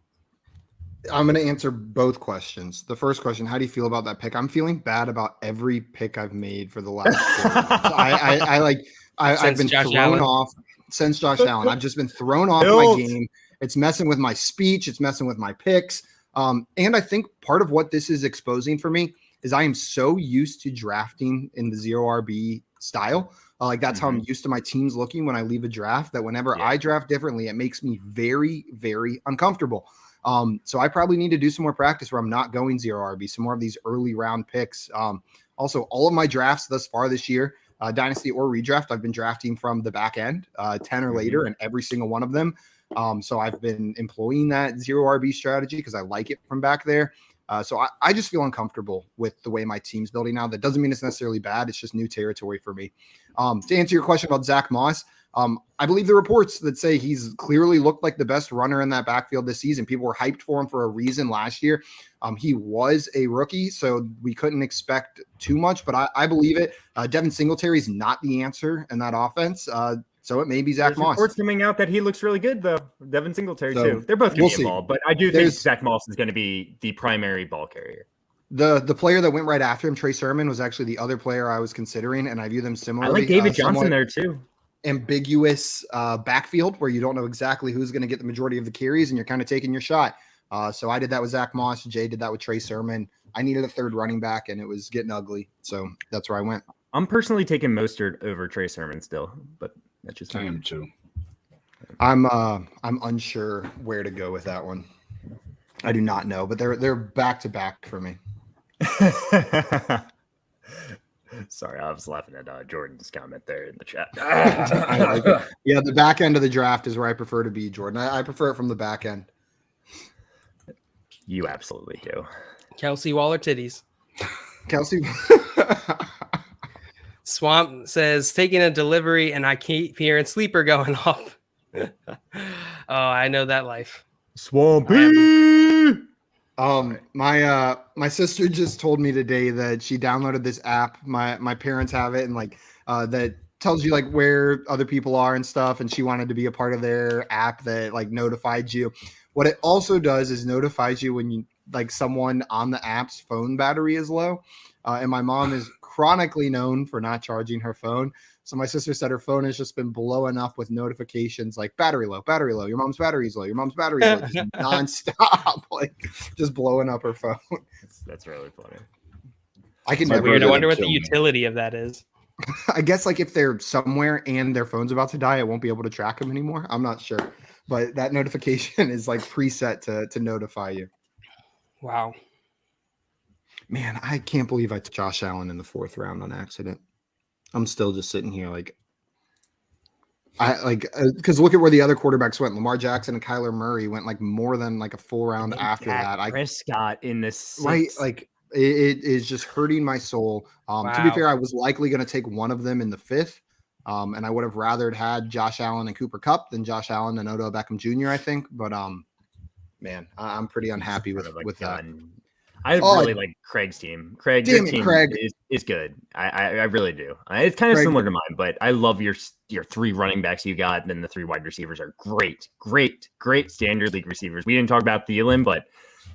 I'm going to answer both questions. The first question, how do you feel about that pick? I'm feeling bad about every pick I've made for the last 4 months. I've been Josh thrown Allen. off since Josh Allen. I've just been thrown off my game. It's messing with my speech. It's messing with my picks. And I think part of what this is exposing for me is I am so used to drafting in the 0 RB style. Like that's how I'm used to my teams looking when I leave a draft, that whenever I draft differently, it makes me very, very uncomfortable. So I probably need to do some more practice where I'm not going 0 RB, some more of these early round picks. Also, all of my drafts thus far this year, dynasty or redraft, I've been drafting from the back end, 10 or later, and every single one of them. So I've been employing that 0 RB strategy because I like it from back there. So I just feel uncomfortable with the way my team's building now. That doesn't mean it's necessarily bad. It's just new territory for me. To answer your question about Zach Moss, I believe the reports that say he's clearly looked like the best runner in that backfield this season. People were hyped for him for a reason last year. He was a rookie, so we couldn't expect too much, but I believe it. Devin Singletary is not the answer in that offense. So it may be Zach Moss. Reports coming out that he looks really good, though. Devin Singletary, too. They're both going to be involved, but I do think Zach Moss is going to be the primary ball carrier. The player that went right after him, Trey Sermon, was actually the other player I was considering, and I view them similarly. I like David Johnson there, too. Ambiguous backfield where you don't know exactly who's going to get the majority of the carries, and you're kind of taking your shot. So I did that with Zach Moss. Jay did that with Trey Sermon. I needed a third running back, and it was getting ugly. So that's where I went. I'm personally taking Mostert over Trey Sermon still, but that's just I am too. I'm unsure where to go with that one. I do not know, but they're back to back for me. Sorry, I was laughing at Jordan's comment there in the chat. Yeah, the back end of the draft is where I prefer to be, Jordan. I prefer it from the back end. You absolutely do. Kelsey Waller titties. Kelsey. Swamp says, taking a delivery and I keep hearing sleeper going off. Oh, I know that life. Swampy. My sister just told me today that she downloaded this app. My parents have it, and like that tells you like where other people are and stuff, and she wanted to be a part of their app that like notified you. What it also does is notifies you when you like someone on the app's phone battery is low. And my mom is chronically known for not charging her phone. So my sister said her phone has just been blowing up with notifications like battery low, your mom's battery's low, your mom's battery's low, just nonstop, like just blowing up her phone. That's really funny. I can So never. weird. I wonder what the utility of that is. I guess like if they're somewhere and their phone's about to die, it won't be able to track them anymore. I'm not sure, but that notification is like preset to notify you. Wow. Man, I can't believe I took Josh Allen in the 4th round on accident. I'm still just sitting here because look at where the other quarterbacks went. Lamar Jackson and Kyler Murray went like more than like a full round after that. Prescott in this right, like it is just hurting my soul. Wow. To be fair, I was likely going to take one of them in the 5th, and I would have rather had Josh Allen and Cooper Kupp than Josh Allen and Odell Beckham Jr. I think, but man, I'm pretty unhappy with that. I really like Craig's team. Craig is good. I really do. It's kind of similar to mine, but I love your 3 running backs you got, and then the 3 wide receivers are great standard league receivers. We didn't talk about Thielen, but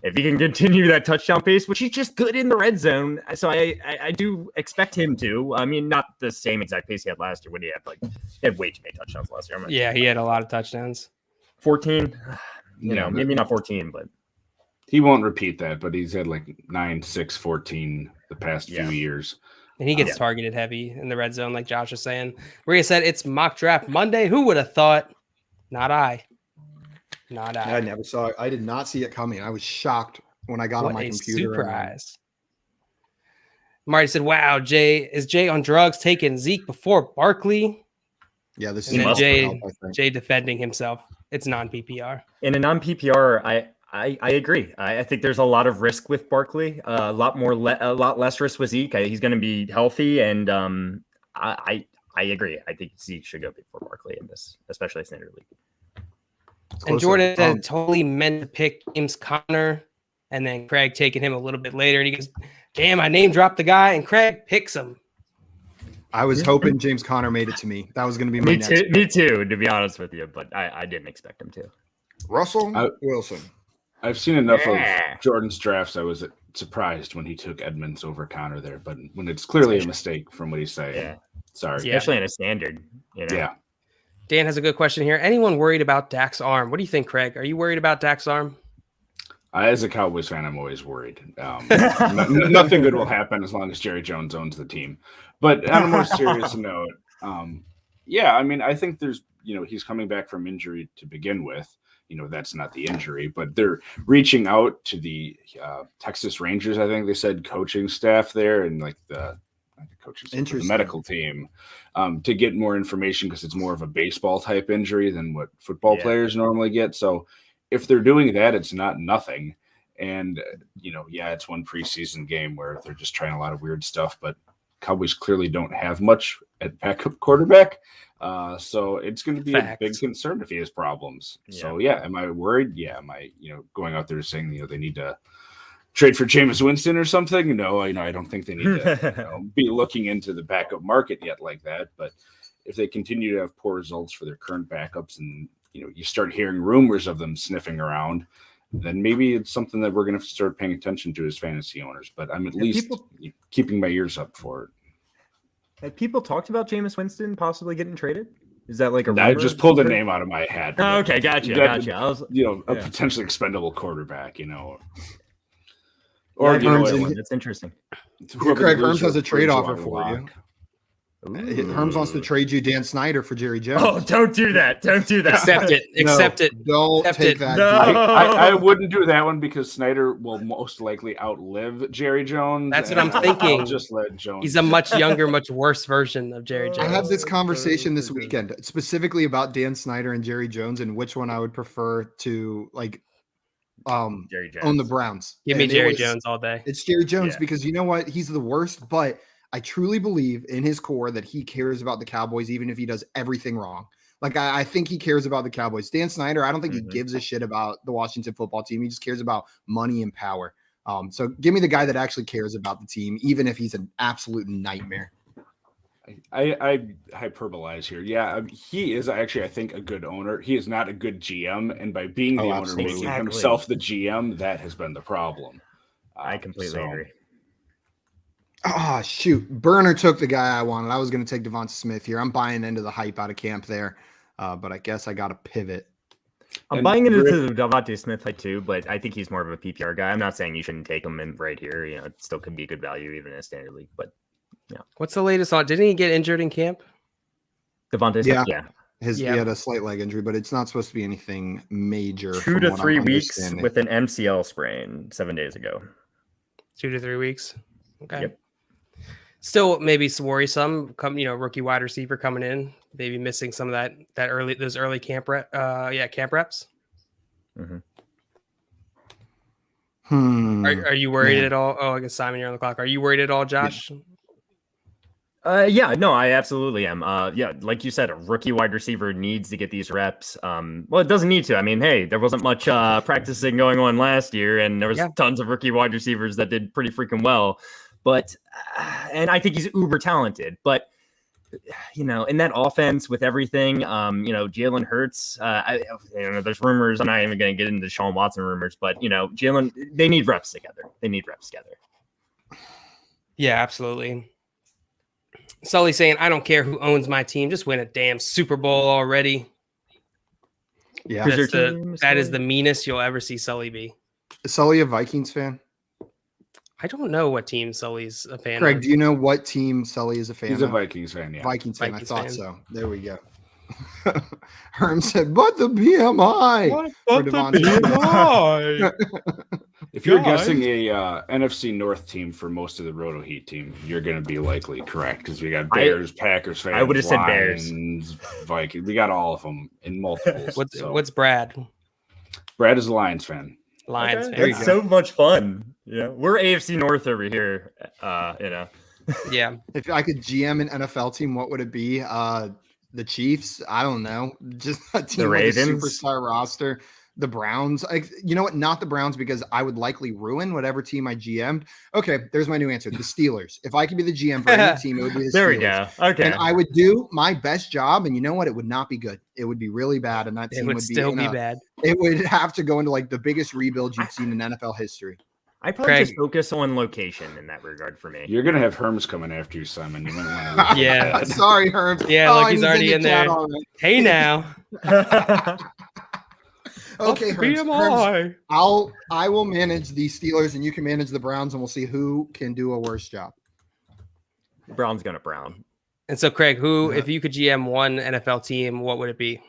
if he can continue that touchdown pace, which he's just good in the red zone, so I do expect him to. I mean, not the same exact pace he had last year. When he had way too many touchdowns last year. Yeah, he had a lot of touchdowns. 14, maybe not 14, but. He won't repeat that, but he's had like 9, 6, 14 the past few years. And he gets targeted heavy in the red zone, like Josh was saying. Maria said it's mock draft Monday. Who would have thought? Not I. I never saw it. I did not see it coming. I was shocked when I got on my computer. Surprise. Marty said, wow, is Jay on drugs taking Zeke before Barkley? Yeah, this is Jay defending himself. It's non-PPR. In a non-PPR, I agree. I think there's a lot of risk with Barkley, a lot less risk with Zeke. He's going to be healthy, and I agree. I think Zeke should go before Barkley in this, especially standard league. And Jordan said totally meant to pick James Conner, and then Craig taking him a little bit later, and he goes, "Damn, I name dropped the guy," and Craig picks him. I was hoping James Conner made it to me. That was going to be my me too, to be honest with you, but I didn't expect him to. Russell Wilson. I've seen enough Yeah. of Jordan's drafts. I was surprised when he took Edmonds over Connor there, but when it's clearly a mistake from what he's saying, Yeah. sorry. Yeah. Especially in a standard, Yeah. Dan has a good question here. Anyone worried about Dak's arm? What do you think, Craig? Are you worried about Dak's arm? As a Cowboys fan, I'm always worried. Nothing good will happen as long as Jerry Jones owns the team. But on a more serious note, yeah, I mean, I think there's, he's coming back from injury to begin with. That's not the injury, but they're reaching out to the Texas Rangers, I think they said, coaching staff there, and like the coaching staff, the medical team, to get more information, because it's more of a baseball type injury than what football players normally get. So if they're doing that, it's not nothing. And, it's one preseason game where they're just trying a lot of weird stuff, but Cowboys clearly don't have much at backup quarterback. So it's going to be a big concern if he has problems. Yeah. So, am I worried? Yeah. Am I, going out there saying, they need to trade for Jameis Winston or something? No, I don't think they need to be looking into the backup market yet like that. But if they continue to have poor results for their current backups and, you start hearing rumors of them sniffing around, then maybe it's something that we're going to start paying attention to as fantasy owners. But I'm at least keeping my ears up for it. Have people talked about Jameis Winston possibly getting traded? Is that like a rumor? I just pulled a name out of my hat. Oh, okay, gotcha. I was, a potentially expendable quarterback, Or that's interesting. Craig Herms has a trade offer for you. Herms wants to trade you Dan Snyder for Jerry Jones. Oh, don't do that. Don't do that. Accept it. Accept it. Don't take that. No. I wouldn't do that one because Snyder will most likely outlive Jerry Jones. That's what I'm thinking. I'll just let Jones. He's a much younger, much worse version of Jerry Jones. I had this conversation this weekend specifically about Dan Snyder and Jerry Jones and which one I would prefer to Jerry Jones. own the Browns. Give me Jerry Jones all day. It's Jerry Jones because you know what? He's the worst, but I truly believe in his core that he cares about the Cowboys, even if he does everything wrong. Like, I think he cares about the Cowboys. Dan Snyder, I don't think he gives a shit about the Washington football team. He just cares about money and power. So give me the guy that actually cares about the team, even if he's an absolute nightmare. I hyperbolize here. Yeah, he is actually, I think, a good owner. He is not a good GM. And by being the owner, making himself the GM, that has been the problem. I completely agree. Oh, shoot. Burner took the guy I wanted. I was going to take Devonta Smith here. I'm buying into the hype out of camp there, but I guess I got to pivot. I'm buying into the Devonta Smith hype too, but I think he's more of a PPR guy. I'm not saying you shouldn't take him in right here. It still could be a good value even in a standard league, but What's the latest on? Didn't he get injured in camp? Devonta Smith? Yeah. He had a slight leg injury, but it's not supposed to be anything major. 2 to 3 weeks with an MCL sprain 7 days ago. 2 to 3 weeks. Okay. Yep. Still maybe worrisome. Rookie wide receiver coming in, maybe missing some of those early camp reps. Mm-hmm. Are you worried at all? Oh, I guess Simon, you're on the clock. Are you worried at all, Josh? No, I absolutely am. Like you said, a rookie wide receiver needs to get these reps. Well, it doesn't need to. I mean, hey, there wasn't much practicing going on last year, and there was tons of rookie wide receivers that did pretty freaking well. But, and I think he's uber talented, but, in that offense with everything, Jalen Hurts, there's rumors. I'm not even going to get into Deshaun Watson rumors, but, Jalen, they need reps together. Yeah, absolutely. Sully saying, I don't care who owns my team. Just win a damn Super Bowl already. Yeah. That is the meanest you'll ever see Sully be. Is Sully a Vikings fan? I don't know what team Sully's a fan of. Craig, do you know what team Sully is a fan of? He's a Vikings fan, yeah. Vikings fan, I thought so. There we go. Herm said, but the BMI. But the BMI. If you're guessing a NFC North team for most of the Roto Heat team, you're going to be likely correct because we got Bears, Packers fans. I would have said Bears. Vikings. We got all of them in multiples. What's Brad? Brad is a Lions fan. Lions fan. It's so much fun. Yeah, we're AFC North over here. Yeah. If I could GM an NFL team, what would it be? The Chiefs? I don't know. Just a team with a superstar roster. the Browns. You know what? Not the Browns, because I would likely ruin whatever team I GM'd. Okay, there's my new answer. The Steelers. If I could be the GM for any team, it would be the Steelers. There we go. Okay. And I would do my best job. And you know what? It would not be good. It would be really bad. And that team would still be bad. It would have to go into like the biggest rebuild you've seen in NFL history. I probably just focus on location in that regard for me. You're gonna have Herms coming after you, Simon. You might want to Yeah. Sorry, Herms. Yeah, look, he's already in there. Hey now. Okay, Herms, I will manage the Steelers and you can manage the Browns, and we'll see who can do a worse job. Brown's gonna Brown. And so, Craig, if you could GM one NFL team, what would it be?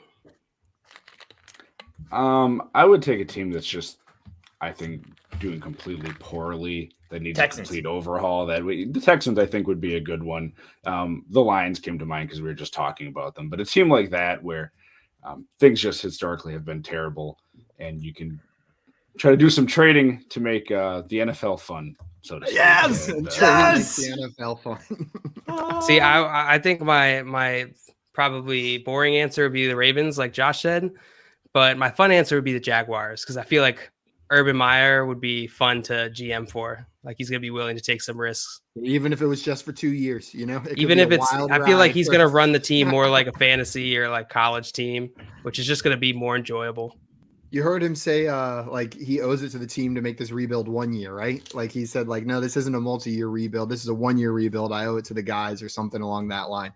I would take a team that's just, I think, doing completely poorly, that needs a complete overhaul. The Texans, I think, would be a good one. The Lions came to mind because we were just talking about them, but a team like that where things just historically have been terrible, and you can try to do some trading to make the NFL fun, so to speak. Yes, yes! The NFL fun. See, I think my probably boring answer would be the Ravens, like Josh said, but my fun answer would be the Jaguars, because I feel like Urban Meyer would be fun to GM for. Like, he's going to be willing to take some risks. Even if it was just for 2 years, you know? Even if I feel like he's going to run the team more like a fantasy or like college team, which is just going to be more enjoyable. You heard him say, like, he owes it to the team to make this rebuild 1 year, right? Like, he said, like, no, this isn't a multi-year rebuild. This is a 1 year rebuild. I owe it to the guys, or something along that line,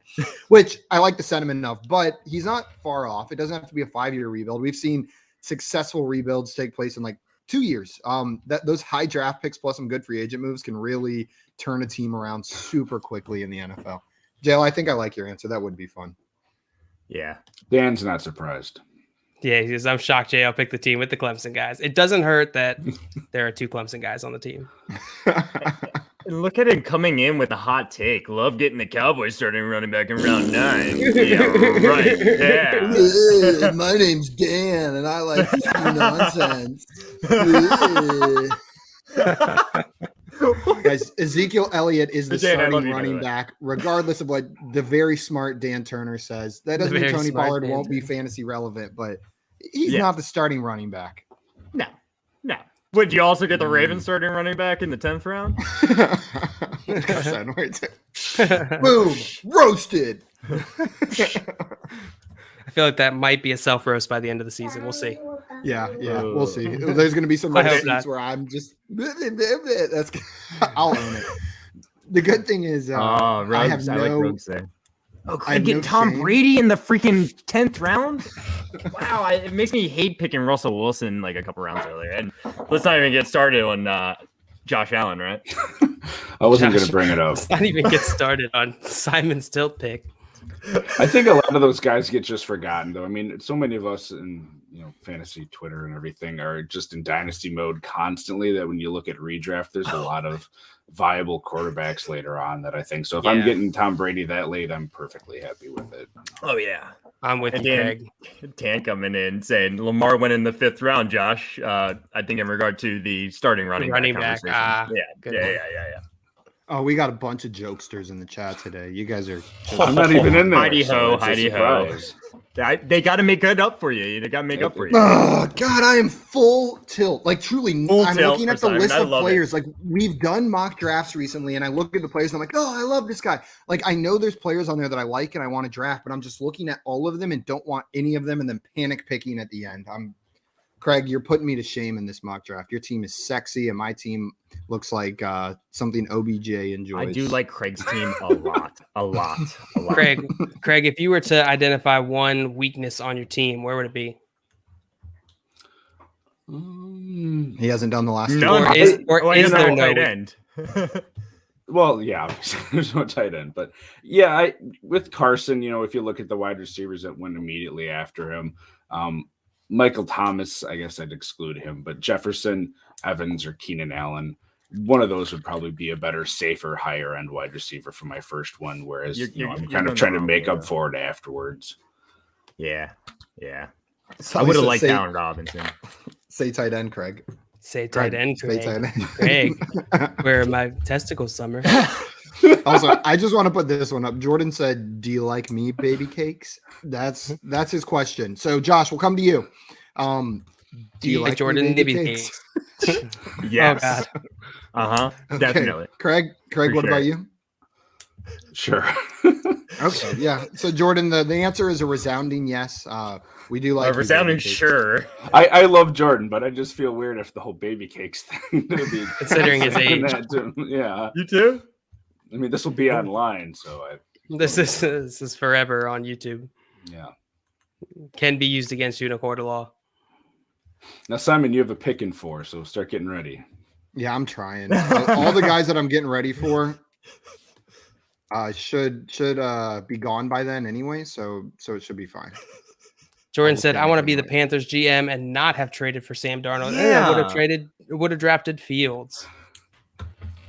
which I like the sentiment of, but he's not far off. It doesn't have to be a 5 year rebuild. We've seen successful rebuilds take place in like 2 years. Those high draft picks plus some good free agent moves can really turn a team around super quickly in the NFL. JL, I think I like your answer. That would be fun. Yeah. Dan's not surprised. Yeah, he says, I'm shocked JL picked the team with the Clemson guys. It doesn't hurt that there are 2 Clemson guys on the team. And look at him coming in with a hot take. Love getting the Cowboys starting running back in round 9. Yeah, right. Yeah. My name's Dan, and I like nonsense. Guys, Ezekiel Elliott is the starting running back, regardless of what the very smart Dan Turner says. That doesn't mean Tony Pollard won't be fantasy relevant, but he's not the starting running back. No. Would you also get the Ravens starting running back in the 10th round? Boom, roasted. I feel like that might be a self-roast by the end of the season. We'll see. Yeah, we'll see. There's going to be some seats where I'm just I'll own it. The good thing is I have Craig getting Tom Brady in the freaking 10th round? Wow, it makes me hate picking Russell Wilson like a couple rounds earlier. And let's not even get started on Josh Allen, right? I wasn't going to bring it up. Let's not even get started on Simon's tilt pick. I think a lot of those guys get just forgotten, though. I mean, so many of us in fantasy Twitter and everything are just in dynasty mode constantly, that when you look at redraft, there's a lot of viable quarterbacks later on that I think. So if I'm getting Tom Brady that late, I'm perfectly happy with it. Oh, yeah. I'm with you, Craig. Tan coming in saying Lamar went in the 5th round, Josh. I think in regard to the starting running back. Yeah. Oh, we got a bunch of jokesters in the chat today. You guys are. I'm not even in there. Heidi ho. They got to make it up for you. They got to make up for you. Oh God, I am full tilt. Like truly, I'm looking at the list of players. Like we've done mock drafts recently, and I look at the players and I'm like, oh, I love this guy. Like I know there's players on there that I like and I want to draft, but I'm just looking at all of them and don't want any of them, and then panic picking at the end. Craig, you're putting me to shame in this mock draft. Your team is sexy, and my team looks like something OBJ enjoys. I do like Craig's team a lot. Craig, if you were to identify one weakness on your team, where would it be? He hasn't done the last two. Or is there no tight end? Well, yeah, there's no tight end, but yeah, with Carson, if you look at the wide receivers that went immediately after him, Michael Thomas, I guess I'd exclude him, but Jefferson, Evans, or Keenan Allen, one of those would probably be a better, safer, higher end wide receiver for my first one. Whereas I'm kind of trying to make up for it afterwards. Yeah. So I would have liked Allen Robinson. Say tight end, Craig. Say tight end, Craig. Say tight end. Craig. Where are my testicles, Summer? Also, I just want to put this one up. Jordan said, "Do you like me, baby cakes?" That's his question. So, Josh, we'll come to you. Do you like Jordan baby Nibby cakes? Yes. Oh, God. Okay. Definitely. Craig, For what sure. about you? Sure. Okay, yeah. So Jordan, the answer is a resounding yes. We do like A resounding baby cakes. sure. I love Jordan, but I just feel weird if the whole baby cakes thing would be Considering his saying age. that to him. Yeah. You too? I mean, this will be online, so This is forever on YouTube. yeah. Can be used against you in a court of law. Now, Simon, you have a picking for, so start getting ready. Yeah, I'm trying. All the guys that I'm getting ready for should be gone by then anyway, so it should be fine. Jordan will said, "I panic want to be the anyway. Panthers GM and not have traded for Sam Darnold. Yeah. Would have drafted Fields."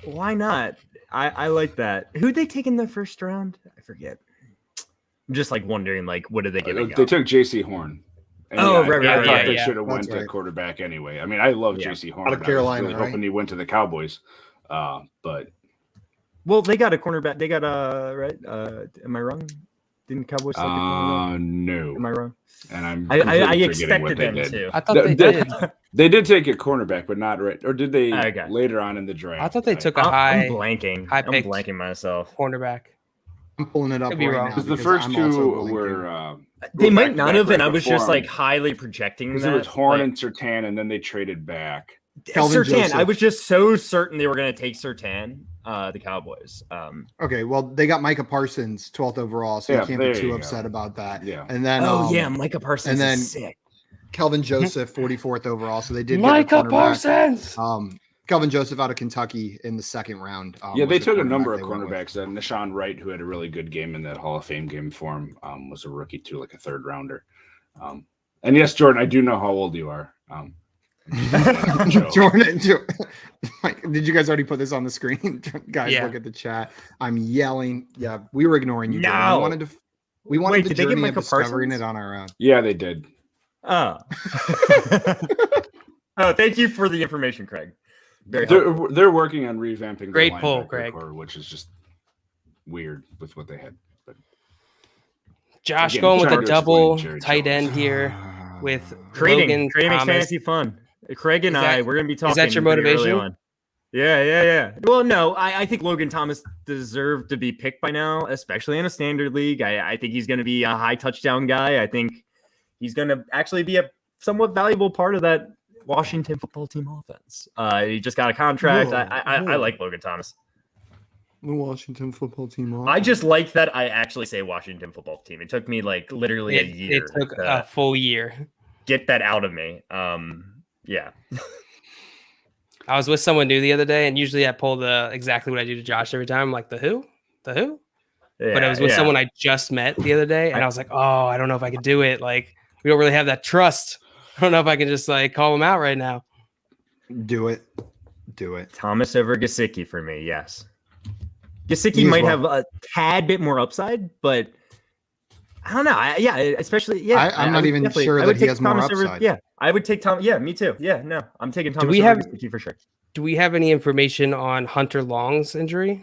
Why not? I like that. Who'd they take in the first round? I forget. I'm just like wondering, like, what did they give? They took J.C. Horn. And Oh, I right, thought they yeah. should have went That's to right. quarterback anyway. I mean, I love Yeah. J.C. Horn. Out of Carolina, I was really right? hoping he went to the Cowboys. But Well, they got a cornerback. They got right. Am I wrong? Didn't Cowboys select a cornerback? no. Am I wrong? And I'm I completely forgetting expected what they them did. to. I thought they They- did. They did take a cornerback, but not right. Or did they Okay. later on in the draft? I thought they took a I'm high blanking. high I'm picked blanking myself. cornerback. I'm pulling it up Could be right wrong. now. Because the because first I'm two also blanking. were. They were might not back-to-back have, and right I was just before like him. highly projecting Because that. it was Horn like, and Surtain, and then they traded back. Kelvin Surtain. I Joseph. was just so certain they were going to take Surtain, the Cowboys. Okay, well, they got Micah Parsons 12th overall, so Yeah, you can't there be you too go. upset about that. Yeah. And then Micah Parsons and then is sick. Kelvin Joseph 44th overall, so they did Micah get a cornerback. Parsons. Kelvin Joseph out of Kentucky in the second round. Yeah, was they the took a cornerback number of they went with. cornerbacks. Nashawn Wright, who had a really good game in that Hall of Fame game for him, was a rookie too, like a third rounder. And yes, Jordan, I do know how old you are. Jordan, did you guys already put this on the screen? Guys, Yeah. look at the chat. I'm yelling. Yeah, we were ignoring you. Jordan. No. We wanted Wait, the did they get journey of Micah discovering Parsons? it on our own. Yeah, they did. Oh. Oh, thank you for the information, Craig. Very helpful. They're working on revamping their Great pull, linebacker Craig. core, which is just weird with what they had. But Josh Again, going with a Chargers double playing Jerry tight Jones. end here with Trading Logan makes Thomas. fantasy fun. Craig and Is that- we're gonna be talking. that your pretty early motivation? on. Yeah. Well, no, I think Logan Thomas deserved to be picked by now, especially in a standard league. I think he's going to be a high touchdown guy. I think he's going to actually be a somewhat valuable part of that Washington football team offense. He just got a contract. I like Logan Thomas. The Washington football team. I just like that I actually say Washington football team. It took me like literally a year It took to a full year. get that out of me. Yeah. I was with someone new the other day, and usually I pull exactly what I do to Josh every time. I'm like, the who? But I was with someone I just met the other day, and I was like, oh, I don't know if I could do it. Like, we don't really have that trust. I don't know if I can just like call him out right now. Do it. Thomas over Gesicki for me, yes. Gesicki Me as might well. have a tad bit more upside, but I don't know. Especially I'm not would even definitely- sure I that would he take has more Thomas over- upside. yeah, I would take Tom. Yeah, me too. Yeah, no, I'm taking Thomas we over have- Gesicki for sure. Do we have any information on Hunter Long's injury?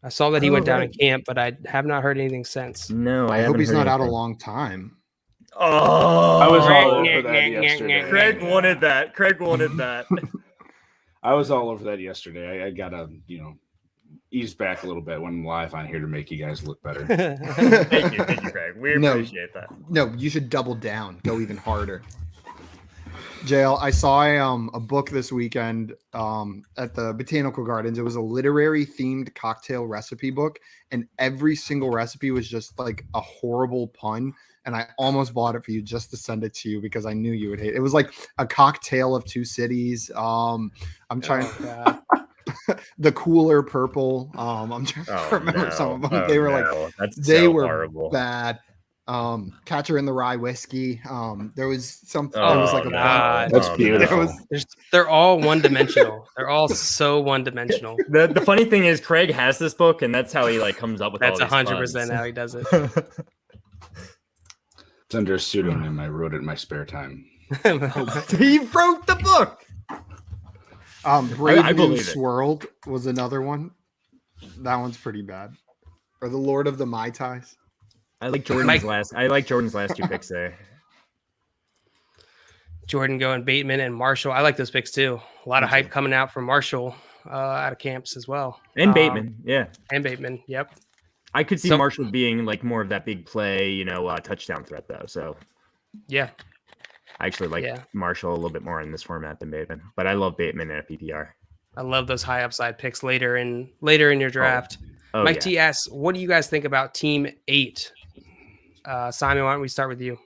I saw that he Oh, went down right. in camp, but I have not heard anything since. No, I hope haven't he's heard not out a anything. long time. Oh, I was all Right. over that yesterday. Craig wanted that. Craig wanted that. I was all over that yesterday. I gotta, ease back a little bit when I'm live on here to make you guys look better. Thank you, Craig. We No. appreciate that. No, you should double down. Go even harder. JL, I saw a book this weekend at the Botanical Gardens. It was a literary themed cocktail recipe book, and every single recipe was just like a horrible pun. And I almost bought it for you just to send it to you because I knew you would hate it. It was like a cocktail of two cities. I'm trying the cooler purple. I'm trying to remember some of them. They were horrible. bad. Catcher in the Rye whiskey. There was something. Oh, there was like a God. That's no. beautiful. They're all one-dimensional. They're all so one-dimensional. The funny thing is, Craig has this book, and that's how he like comes up with. That's all these 100% puns. how he does it. It's under a pseudonym. I wrote it in my spare time. He wrote the book. Brave I New believe it. Swirled was another one. That one's pretty bad. Or the Lord of the Mai Tais. I like Jordan's last two picks there. Jordan going Bateman and Marshall. I like those picks too. A lot of hype coming out from Marshall out of camps as well. And Bateman, yeah. And Bateman, yep. I could see Marshall being like more of that big play, touchdown threat though. So yeah. I actually like Marshall a little bit more in this format than Bateman, but I love Bateman in a PPR. I love those high upside picks later in your draft. Mike T asks, what do you guys think about Team 8? Simon, why don't we start with you?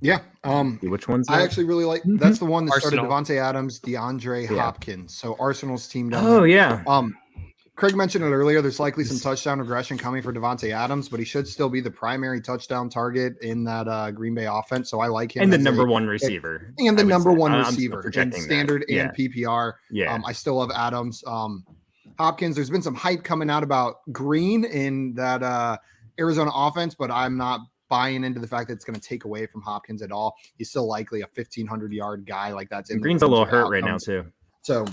Yeah. Which one's that? I actually really like that's the one that started Devontae Adams, DeAndre Hopkins. So Arsenal's team down there. Yeah. Craig mentioned it earlier. There's likely some touchdown regression coming for Devontae Adams, but he should still be the primary touchdown target in that Green Bay offense. So I like him. And the number one receiver. And the number one receiver in standard and PPR. Yeah. I still love Adams. Hopkins, there's been some hype coming out about Green in that Arizona offense, but I'm not buying into the fact that it's going to take away from Hopkins at all. He's still likely a 1,500-yard guy. Like that's in Green's a little hurt right now too. So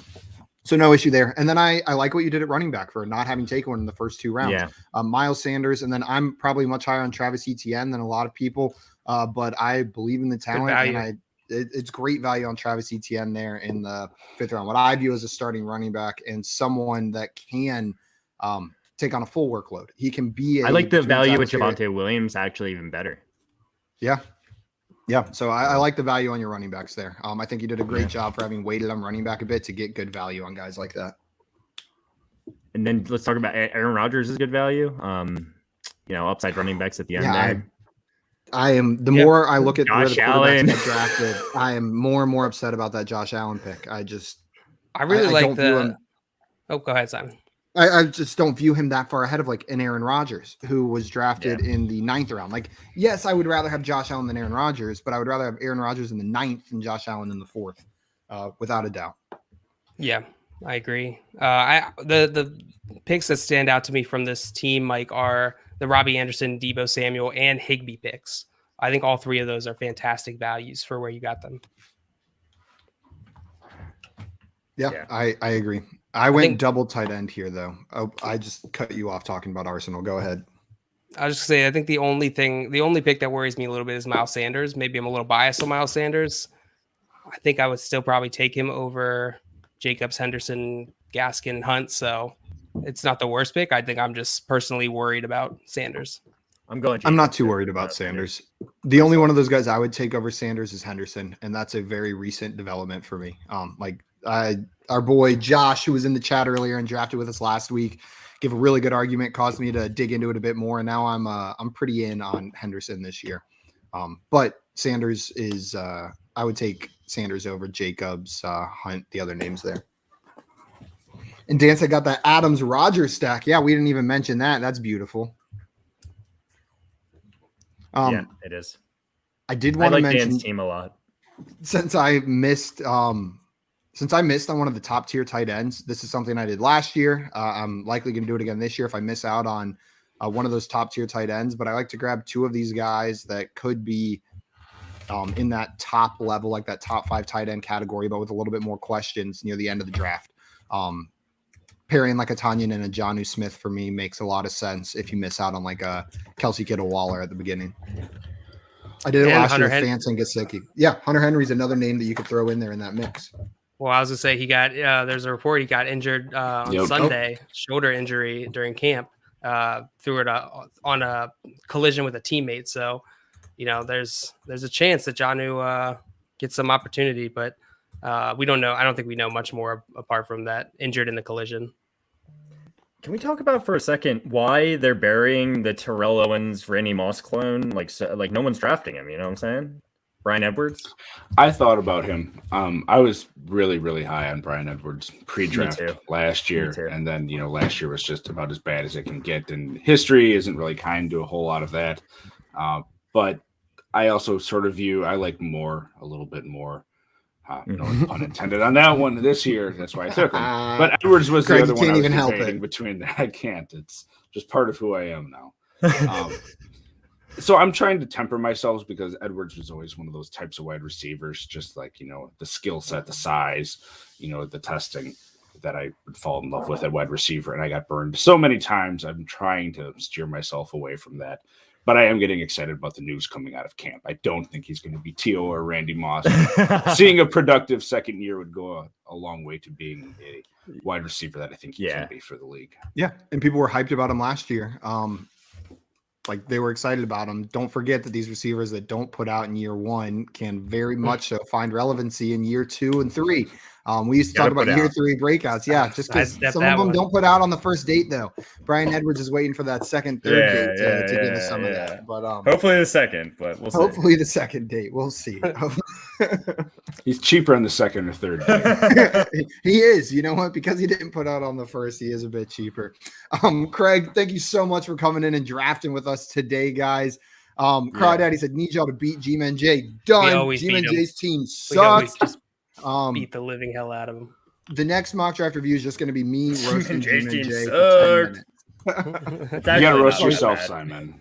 no issue there. And then I like what you did at running back for not having taken one in the first 2 rounds. Yeah. Miles Sanders, and then I'm probably much higher on Travis Etienne than a lot of people, but I believe in the talent, and it's great value on Travis Etienne there in the 5th round. What I view as a starting running back and someone that can take on a full workload. He can be. I like the value with Javonte Williams actually even better. Yeah. Yeah, so I like the value on your running backs there. I think you did a great job for having waited on running back a bit to get good value on guys like that. And then let's talk about Aaron Rodgers is good value. Upside running backs at the end there. I am the more I look at Josh where the Allen quarterbacks get drafted, I am more and more upset about that Josh Allen pick. I really like the. Oh, go ahead, Simon. I just don't view him that far ahead of like an Aaron Rodgers who was drafted in the 9th round. Like, yes, I would rather have Josh Allen than Aaron Rodgers, but I would rather have Aaron Rodgers in the 9th than Josh Allen in the 4th, without a doubt. Yeah, I agree. The picks that stand out to me from this team, Mike, are the Robbie Anderson, Deebo Samuel, and Higbee picks. I think all 3 of those are fantastic values for where you got them. Yeah. I agree. I went double tight end here, though. Oh, I just cut you off talking about Arsenal. Go ahead. I was just saying, I think the only pick that worries me a little bit is Miles Sanders. Maybe I'm a little biased on Miles Sanders. I think I would still probably take him over Jacobs, Henderson, Gaskin, Hunt. So it's not the worst pick. I think I'm just personally worried about Sanders. I'm not too worried about Sanders. The only one of those guys I would take over Sanders is Henderson, and that's a very recent development for me. Our boy Josh, who was in the chat earlier and drafted with us last week, gave a really good argument, caused me to dig into it a bit more, and now I'm pretty in on Henderson this year. But Sanders is I would take Sanders over Jacobs, Hunt, the other names there. And Dan said got that Adams Rodgers stack. Yeah, we didn't even mention that. That's beautiful. Yeah, it is. I did want to mention Dan's team a lot. Since I missed on one of the top tier tight ends, this is something I did last year. I'm likely going to do it again this year if I miss out on one of those top tier tight ends. But I like to grab 2 of these guys that could be in that top level, like that top 5 tight end category, but with a little bit more questions near the end of the draft. Pairing like a Tanyan and a Jonnu Smith for me makes a lot of sense if you miss out on like a Kelsey Kittle Waller at the beginning. I did it last year with Fance and Gesicki. Yeah, Hunter Henry's another name that you could throw in there in that mix. Well, I was going to say he got there's a report he got injured on Sunday, shoulder injury during camp, threw it on a collision with a teammate. So, there's a chance that Jonnu gets some opportunity, but we don't know. I don't think we know much more apart from that injured in the collision. Can we talk about for a second why they're burying the Terrell Owens, Randy Moss clone? Like no one's drafting him. You know what I'm saying? Brian Edwards. I thought about him. I was really, really high on Brian Edwards pre-draft last year, and then last year was just about as bad as it can get. And history isn't really kind to a whole lot of that. But I also sort of view I like Moore a little bit more. No pun intended on that one this year. That's why I took him. But Edwards was the other one I was debating between. I can't. It's just part of who I am now. So I'm trying to temper myself because Edwards was always one of those types of wide receivers, just like, the skill set, the size, the testing that I would fall in love with at wide receiver. And I got burned so many times. I'm trying to steer myself away from that. But I am getting excited about the news coming out of camp. I don't think he's going to be T.O. or Randy Moss. Seeing a productive second year would go a long way to being a wide receiver that I think he can be for the league. Yeah, and people were hyped about him last year. Like they were excited about him. Don't forget that these receivers that don't put out in year one can very much so find relevancy in year 2 and 3. We used to talk about year 3 breakouts. Yeah, just because some of them don't put out on the first date, though. Brian Edwards is waiting for that second, third date to give us some of that. But hopefully the second, but we'll see. Hopefully the second date. We'll see. He's cheaper on the second or third date. He is. You know what? Because he didn't put out on the first, he is a bit cheaper. Craig, thank you so much for coming in and drafting with us today, guys. Crawdaddy said, need y'all to beat G-Man J. Done. G-Man J's team sucks. Beat the living hell out of him. The next mock draft review is just going to be me roasting G-Man J for 10 minutes. You got to roast yourself, Simon.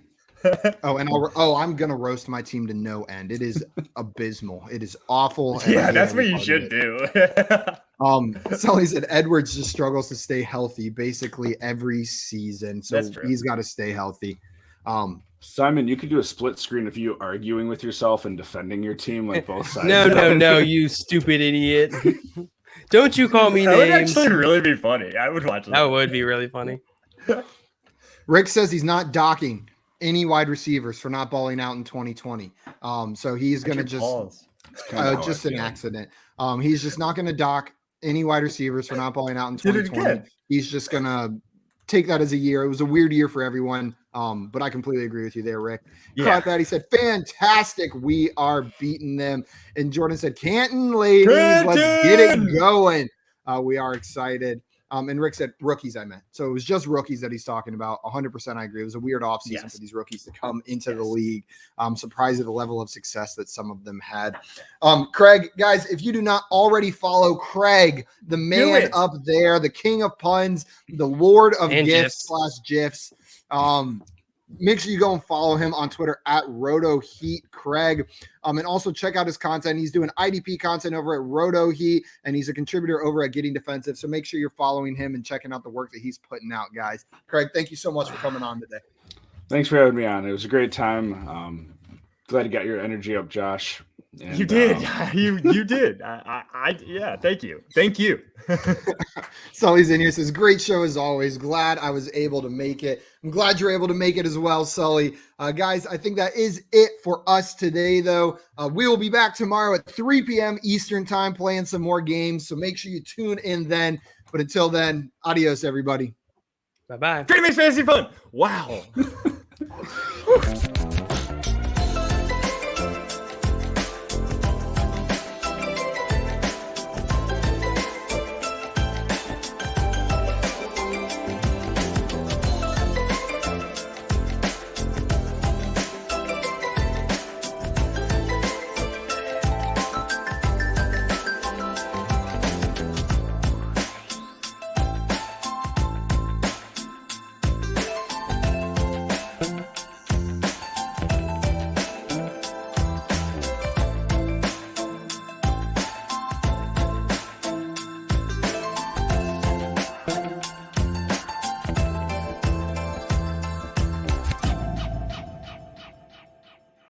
I'm going to roast my team to no end. It is abysmal. It is awful. Yeah, that's what you should do. Sully said Edwards just struggles to stay healthy basically every season. So he's got to stay healthy. Simon, you could do a split screen of you arguing with yourself and defending your team like both sides. No, you stupid idiot. Don't you call me names. That would actually really be funny. I would watch that. That would be really funny. Rick says he's not docking any wide receivers for not balling out in 2020. So he's going to just an accident. He's just not going to dock any wide receivers for not balling out in 2020. He's just going to take that as a year. It was a weird year for everyone. But I completely agree with you there, Rick. Caught that. He said, fantastic. We are beating them. And Jordan said, Canton, ladies, let's get it going. We are excited. And Rick said rookies, I meant. So it was just rookies that he's talking about. 100% I agree. It was a weird offseason for these rookies to come into the league. I'm surprised at the level of success that some of them had. Craig, guys, if you do not already follow Craig, the man up there, the king of puns, the lord of gifs/gifs, make sure you go and follow him on Twitter at RotoHeatCraig. And also check out his content. He's doing IDP content over at RotoHeat, and he's a contributor over at Getting Defensive. So make sure you're following him and checking out the work that he's putting out, guys. Craig, thank you so much for coming on today. Thanks for having me on. It was a great time. Glad you got your energy up, Josh. And, you did. You did. Thank you. Sully's in here, says, great show as always. Glad I was able to make it. I'm glad you're able to make it as well, Sully. Guys, I think that is it for us today, though. We will be back tomorrow at 3 p.m. Eastern time playing some more games. So make sure you tune in then. But until then, adios, everybody. Bye-bye. Great Makes Fantasy Fun. Wow.